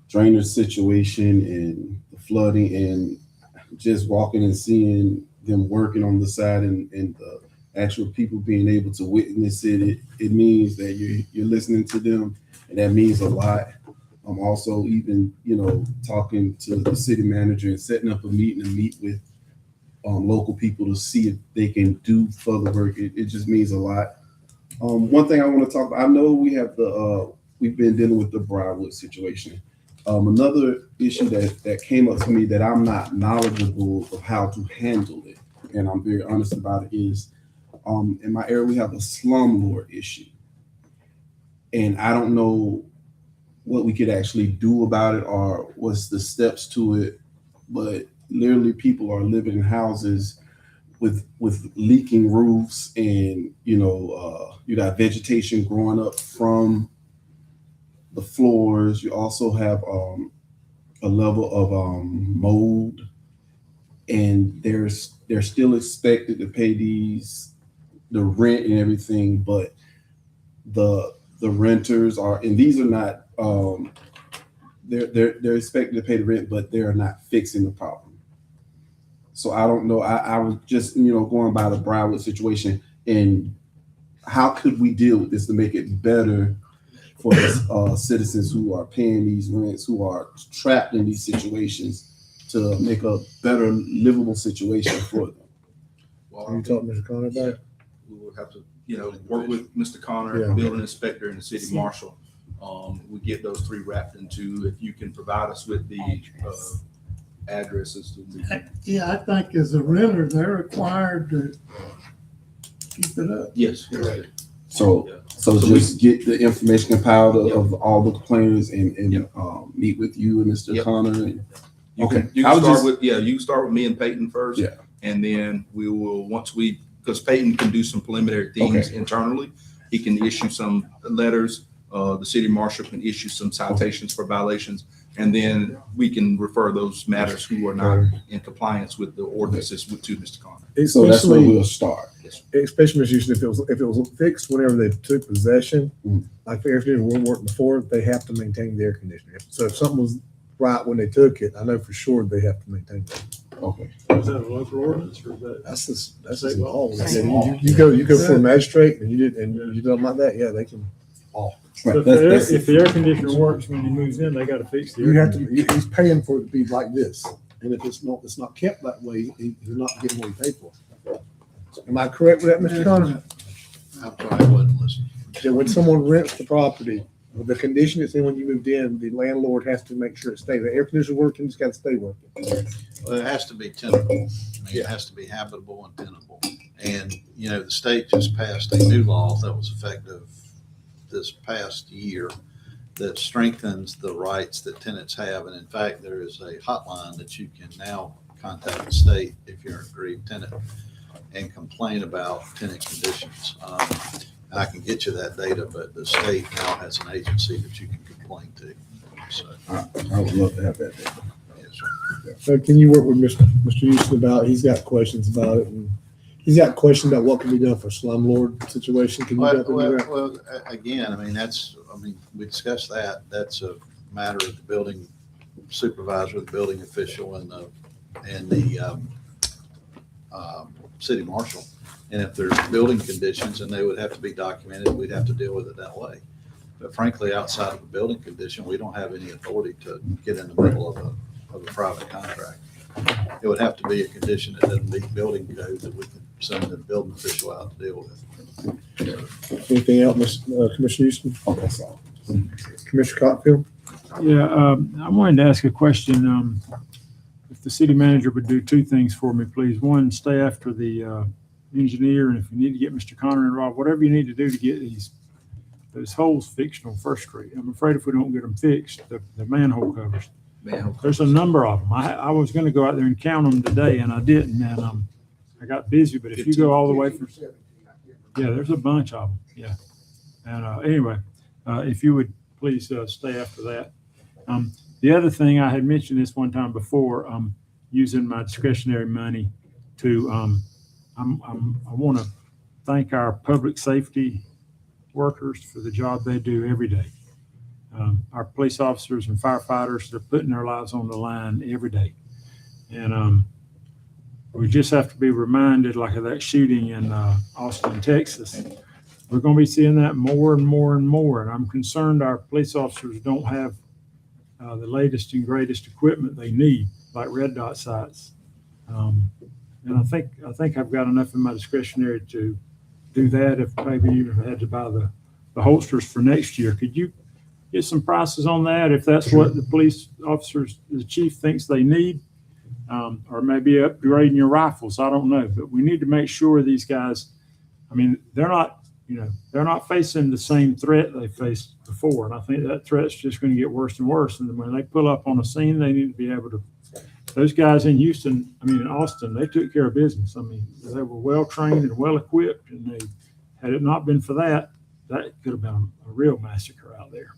drainage situation and the flooding, and just walking and seeing them working on the side and the actual people being able to witness it. It means that you're listening to them, and that means a lot. I'm also even, talking to the city manager and setting up a meeting to meet with local people to see if they can do further work. It just means a lot. One thing I want to talk about, I know we've been dealing with the Briarwood situation. Another issue that came up to me that I'm not knowledgeable of how to handle it, and I'm very honest about it, is in my area we have a slumlord issue. And I don't know what we could actually do about it or what's the steps to it, but literally people are living in houses with leaking roofs, and you got vegetation growing up from the floors. You also have a level of mold, and they're still expected to pay the rent and everything, but the renters are, and these are not they're expected to pay the rent, but they're not fixing the problem. So I don't know. I was just going by the Briarwood situation, and how could we deal with this to make it better for the citizens who are paying these rents, who are trapped in these situations, to make a better livable situation for them. Can you talk to Mr. Connor about it? We will have to, work with Mr. Connor, Yeah. building inspector, and the city marshal. We get those three wrapped into, if you can provide us with the addresses to be. Yeah, I think as a renter, they're required to keep it up. Yes. So, so So just get the information compiled of all the complaints and meet with you and Mr. Yep. Connor. And, You Okay. can, you I can was start just- with, you can start with me and Peyton first. Yeah. And then we will, because Peyton can do some preliminary things internally. He can issue some letters. The city marshal can issue some citations for violations. And then we can refer those matters who are not in compliance with the ordinances to Mr. Connor. so that's where Especially, we'll start. especially Mr. Houston, if it was fixed whenever they took possession, like the air conditioner wouldn't work before, they have to maintain the air conditioner. So if something was right when they took it, I know for sure they have to maintain it. Okay. Is that a local ordinance or is that? That's just law. That's Yeah, law. you go for a magistrate and you do something like that, yeah, they can. So if the air conditioner works when he moves in, they gotta fix the You air have to, conditioner. he's paying for it to be like this, and if it's not kept that way, he's not getting what he paid for. Am I correct with that, Mr. Connor? I'm sorry, I wasn't listening. That when someone rents the property, with the condition it's in when you moved in, the landlord has to make sure it stays. The air conditioner working, it's got to stay working. Well, it has to be tenable. I mean, it has to be habitable and tenable. And, the state just passed a new law that was effective this past year that strengthens the rights that tenants have. And in fact, there is a hotline that you can now contact the state if you're an aggrieved tenant and complain about tenant conditions. And I can get you that data, but the state now has an agency that you can complain to. So, I would love to have that. yes, sir. So can you work with Mr. Houston about, he's got questions about it, and he's got questions about what can be done for slumlord situation. Can you help him with that? Well, again, we discussed that. That's a matter of the building supervisor, the building official, and the city marshal. And if there's building conditions and they would have to be documented, we'd have to deal with it that way. But frankly, outside of a building condition, we don't have any authority to get in the middle of a private contract. It would have to be a condition that doesn't meet building code that we can send the building official out to deal with. Anything else, Commissioner Houston? Okay, so. Commissioner Cotfield? Yeah, I wanted to ask a question. If the city manager would do two things for me, please. One, stay after the engineer, and if you need to get Mr. Connor involved, whatever you need to do to get those holes fixed on First Street. I'm afraid if we don't get them fixed, the manhole covers. There's a number of them. I was going to go out there and count them today, and I didn't, and I got busy. But if you go all the way from, yeah, there's a bunch of them. Yeah, and anyway, if you would please stay after that. The other thing I had mentioned this one time before, using my discretionary money to, I want to thank our public safety workers for the job they do every day. Our police officers and firefighters, they're putting their lives on the line every day. And we just have to be reminded, like of that shooting in Austin, Texas. We're going to be seeing that more and more and more. And I'm concerned our police officers don't have the latest and greatest equipment they need, like red dot sights. And I think I've got enough in my discretionary to do that. If maybe you had to buy the holsters for next year, could you get some prices on that? If that's what the police officers, the chief thinks they need, or maybe upgrading your rifles. I don't know, but we need to make sure these guys, they're not facing the same threat they faced before. And I think that threat's just going to get worse and worse. And when they pull up on a scene, they need to be able to, those guys in Houston, in Austin, they took care of business. They were well-trained and well-equipped, and had it not been for that, that could have been a real massacre out there.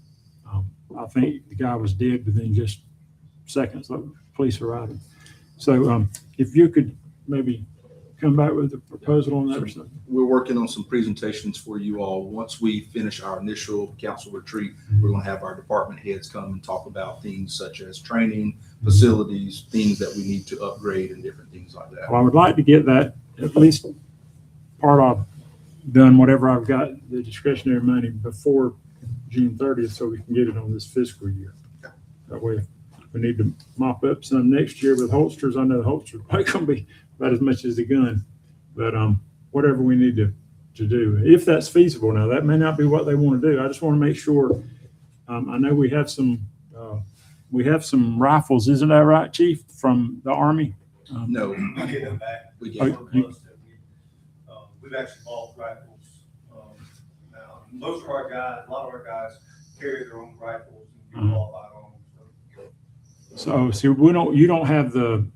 I think the guy was dead within just seconds of police arriving. So if you could maybe come back with a proposal on that or something. We're working on some presentations for you all. Once we finish our initial council retreat, we're going to have our department heads come and talk about things such as training, facilities, things that we need to upgrade, and different things like that. Well, I would like to get that at least part of done, whatever I've got, the discretionary money before June 30th, so we can get it on this fiscal year. That way, if we need to mop up some next year with holsters, I know the holsters are probably going to be about as much as the gun, but whatever we need to do, if that's feasible. Now, that may not be what they want to do. I just want to make sure. I know we have some we have some rifles, isn't that right, Chief, from the Army? No. I get them back. We Oh, get, you- We've actually bought rifles. Now, most of our guys, a lot of our guys carry their own rifles and get qualified on them. So, see, you don't have the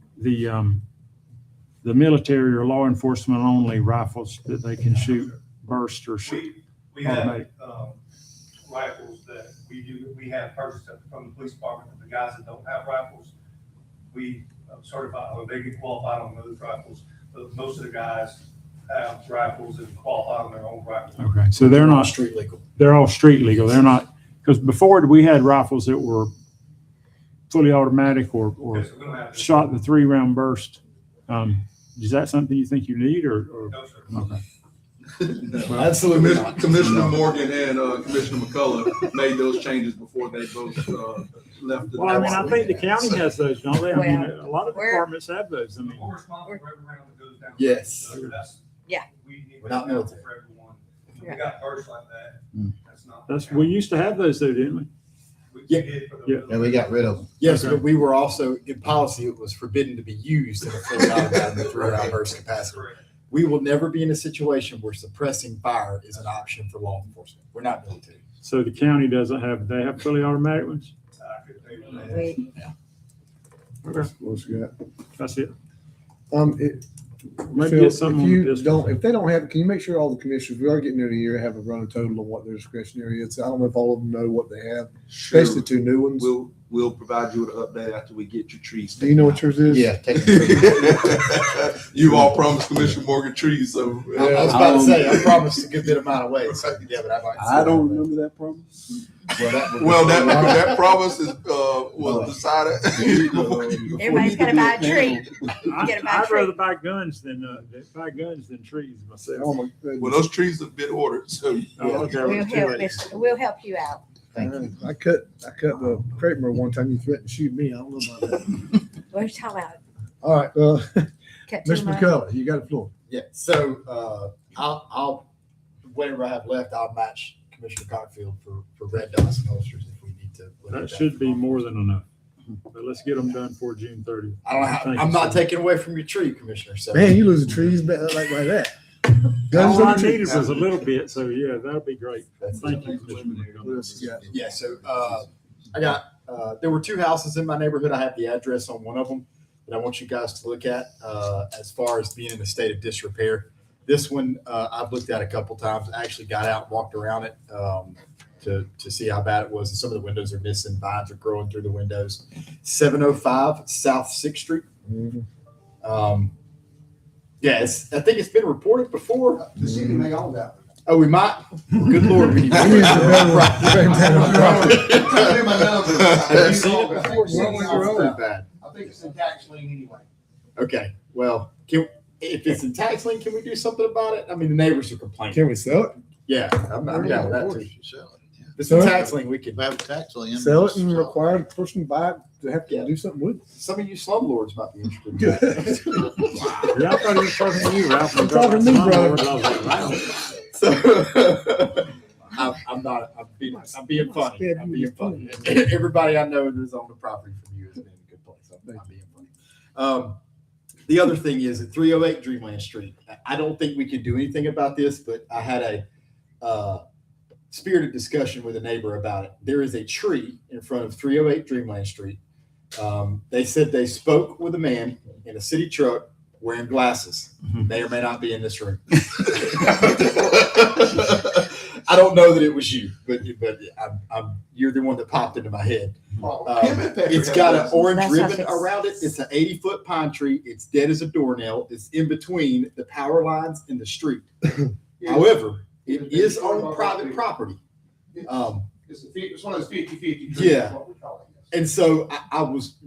military or law enforcement only rifles that they can shoot burst or shoot. We have, automatic. rifles that we have purchased from the police department. The guys that don't have rifles, we certify, or they get qualified on those rifles. But most of the guys have rifles and qualify on their own rifles. Okay, so they're not street legal. They're all street legal. They're not, because before we had rifles that were fully automatic or Yes, we don't have. shot the 3-round burst. Is that something you think you need or? No, sir. Okay. Absolutely not. Commissioner Morgan and Commissioner McCullough made those changes before they both left. Well, I mean, I think the county has those, don't they? I mean, a lot of We're- departments have those. I mean, We're responsible for every round that goes down. Yes. So that's. Yeah. We need We're not to account military. for everyone. If we got bursts like that, that's not. we used to have those though, didn't we? We Yeah. did for the. Yeah. And we got rid of them. Yes, Okay. but we were also, in policy, it was forbidden to be used in a fully automatic 3-round burst capacity. Correct. We will never be in a situation where suppressing fire is an option for law enforcement. We're not military. So the county doesn't have, they have fully automatic ones? I could tell you that. We, Okay, What's that? that's it. Phil, Maybe get if something on you this. don't, if they don't have, can you make sure all the commissioners, we are getting near the year, have a run total on what their discretionary is? I don't know if all of them know what they have, especially the 2 new ones. We'll provide you with an update after we get your trees. Do you know what yours is? Yeah, take them. You all promised Commissioner Morgan trees, so. I was about to say, I promised a good bit amount of weight, so yeah, but I'd like to see I don't that. remember that promise. Well, that promise is, was decided. everybody's gotta buy a tree. Get a I'd tree. rather buy guns than trees myself. Oh, my goodness. Well, those trees have been ordered, so. Oh, okay, We'll too help, late. we'll help you out. Thank you. I cut the crepe myrtle one time. You threatened to shoot me. I don't know about that. What are you talking about? All right, Cut too Mr. much? McCullough, you got the floor. Yeah, so, I'll, whatever I have left, I'll match Commissioner Cockfield for red dots and holsters if we need to. look at That should be more than enough. But let's get them done for June 30th. I don't have, I'm not taking away from your tree, Commissioner, so. Man, you losing trees like that. Guns All on I the needed trees. was a little bit, so yeah, that'll be great. That's- Thank you, Commissioner What McCullough. else you got? Yeah, so, I got, there were 2 houses in my neighborhood. I have the address on one of them that I want you guys to look at, as far as being in a state of disrepair. This one, I've looked at a couple times. I actually got out, and walked around it, to see how bad it was. And some of the windows are missing, vines are growing through the windows. 705 South 6th Street. Yes, I think it's been reported before. The city may own that. Oh, we might. Good Lord. We need to- We need to Have you seen it before? Well, It's that bad. I think it's in tax lien anyway. Okay, well, if it's in tax lien, can we do something about it? I mean, the neighbors are complaining. Can we sell it? Yeah, I'm down with that too. Sell it, yeah. If it's in tax lien, we could, If I have a tax lien. Sell it and require the person to buy it to have to Yeah. do something with it. some of you slumlords might be interested. in that. Yeah, I thought he was talking to you, Ralph. I'm talking to me, brother. I was like, Ralph. So, I'm not, I'm being funny. Yeah, I'm you being funny. funny. Everybody I know that's on the property from you has been in a good place. I'm being funny. The other thing is at 308 Dreamland Street, I don't think we can do anything about this, but I had a spirited discussion with a neighbor about it. There is a tree in front of 308 Dreamland Street. They said they spoke with a man in a city truck wearing glasses. May or may not be in this room. I don't know that it was you, but you're the one that popped into my head. It's got an orange That's how ribbon it's- around it. It's an 80-foot pine tree. It's dead as a doornail. It's in between the power lines and the street. However, it is on private property. It's one of those 50-50 trees. Yeah. is what we call it. And so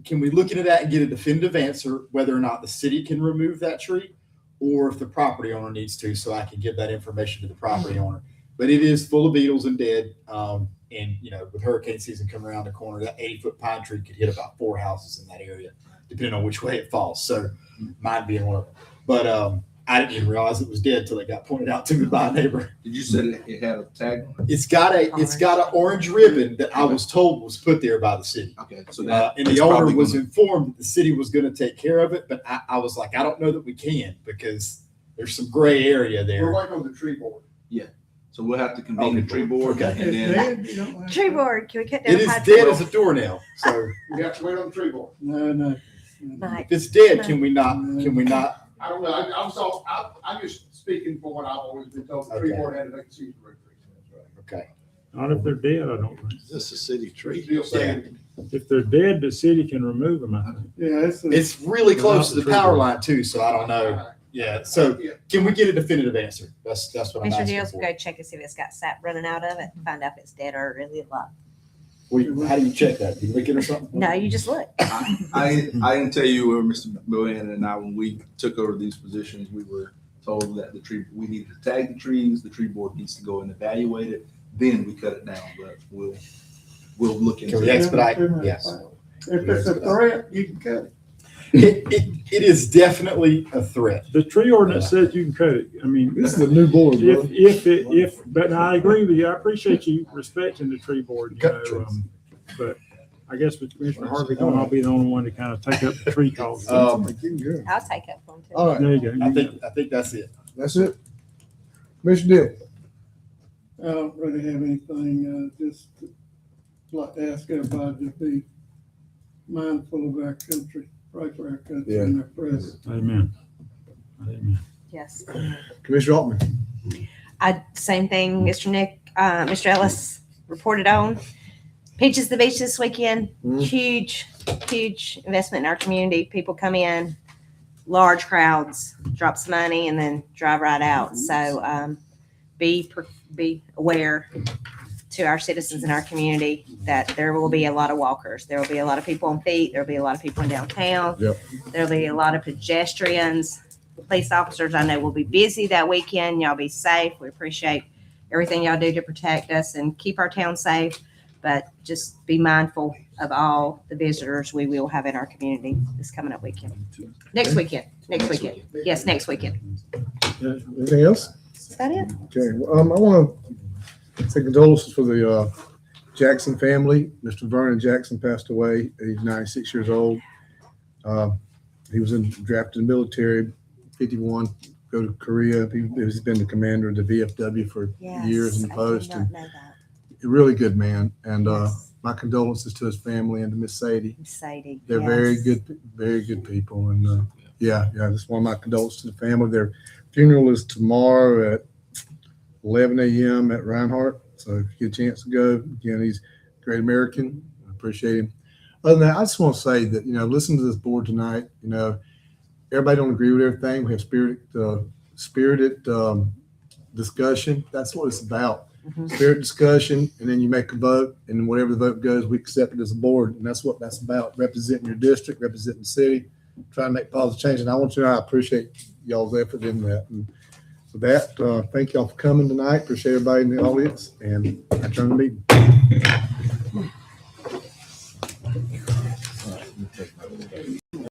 can we look into that and get a definitive answer whether or not the city can remove that tree or if the property owner needs to, so I can give that information to the property owner. But it is full of beetles and dead. And with hurricane season coming around the corner, that 80-foot pine tree could hit about 4 houses in that area, depending on which way it falls. So mine being one of them. But I didn't even realize it was dead until it got pointed out to me by a neighbor. Did you say it had a tag on it? It's got an orange ribbon that I was told was put there by the city. Okay, so that. And the owner was informed that the city was going to take care of it, but I was like, I don't know that we can because there's some gray area there. We're waiting on the tree board. So we'll have to convene a tree board Okay. and then. Dead, you don't have- Tree board, can we cut down? It is pine dead tree? as a doornail. So We have to wait on the tree board. No. Mike, if it's dead, can we not? I don't know, I'm just speaking for what I've always been told, the tree Okay. board had to make a decision. Okay. Not if they're dead, I don't think. Is this a city tree? Still saying, If they're dead, the city can remove them, I think. Yeah, It's really close to the Tree power board. line too, so I don't know. Yeah. So can we get a definitive answer? That's what I'm Mr. asking Deals, for. go check and see if it's got sap running out of it, and find out if it's dead or really alive. How do you check that? Do you lick it or something? No, you just look. I didn't tell you, or Mr. Bohannon and I, when we took over these positions, we were told that we needed to tag the trees, the tree board needs to go and evaluate it, then we cut it down, but we'll look into Can we it. expedite? Yes. If it's a threat, you can cut it. It is definitely a threat. The tree ordinance says you can cut it. I mean, This is a new board, bro. but I agree with you. I appreciate you respecting the tree board, you know, but I guess with Commissioner Harvey going, I'll be the only one to kind of take up the tree calls. I'll take up one too. All right, There you go. I think that's it. that's it. Commissioner Deal. I don't really have anything, just like to ask everybody to be mindful of our country, pray for our country and our president. Amen. Amen. Yes. Commissioner Altman. Same thing, Mr. Ellis reported on. Peaches the Beach this weekend, huge investment in our community. People come in, large crowds, drop some money and then drive right out. So be aware to our citizens in our community that there will be a lot of walkers. There will be a lot of people on feet. There will be a lot of people in downtown. Yep. There'll be a lot of pedestrians. Police officers, I know, will be busy that weekend. Y'all be safe. We appreciate everything y'all do to protect us and keep our town safe. But just be mindful of all the visitors we will have in our community this coming up weekend. Next weekend. Yes, next weekend. Anything else? Is that it? Okay, I want to say condolences for the Jackson family. Mr. Vernon Jackson passed away. He's 96 years old. He was drafted in the military, 51, go to Korea. He's been the commander of the VFW for years in the post. I did not know that. A really good man. And my condolences to his family and to Miss Sadie. Sadie. They're very good people. And just one of my condolences to the family. Their funeral is tomorrow at 11 a.m. at Reinhardt. So if you get a chance to go, again, he's a great American. I appreciate him. Other than that, I just want to say that, listen to this board tonight. Everybody don't agree with everything. We have spirited discussion. That's what it's about. Spirit discussion, and then you make a vote, and whatever the vote goes, we accept it as a board, and that's what that's about. Representing your district, representing the city, trying to make positive change. And I want you to know I appreciate y'all's effort in that. And with that, thank y'all for coming tonight. Appreciate everybody in the audience, and I turn the meeting.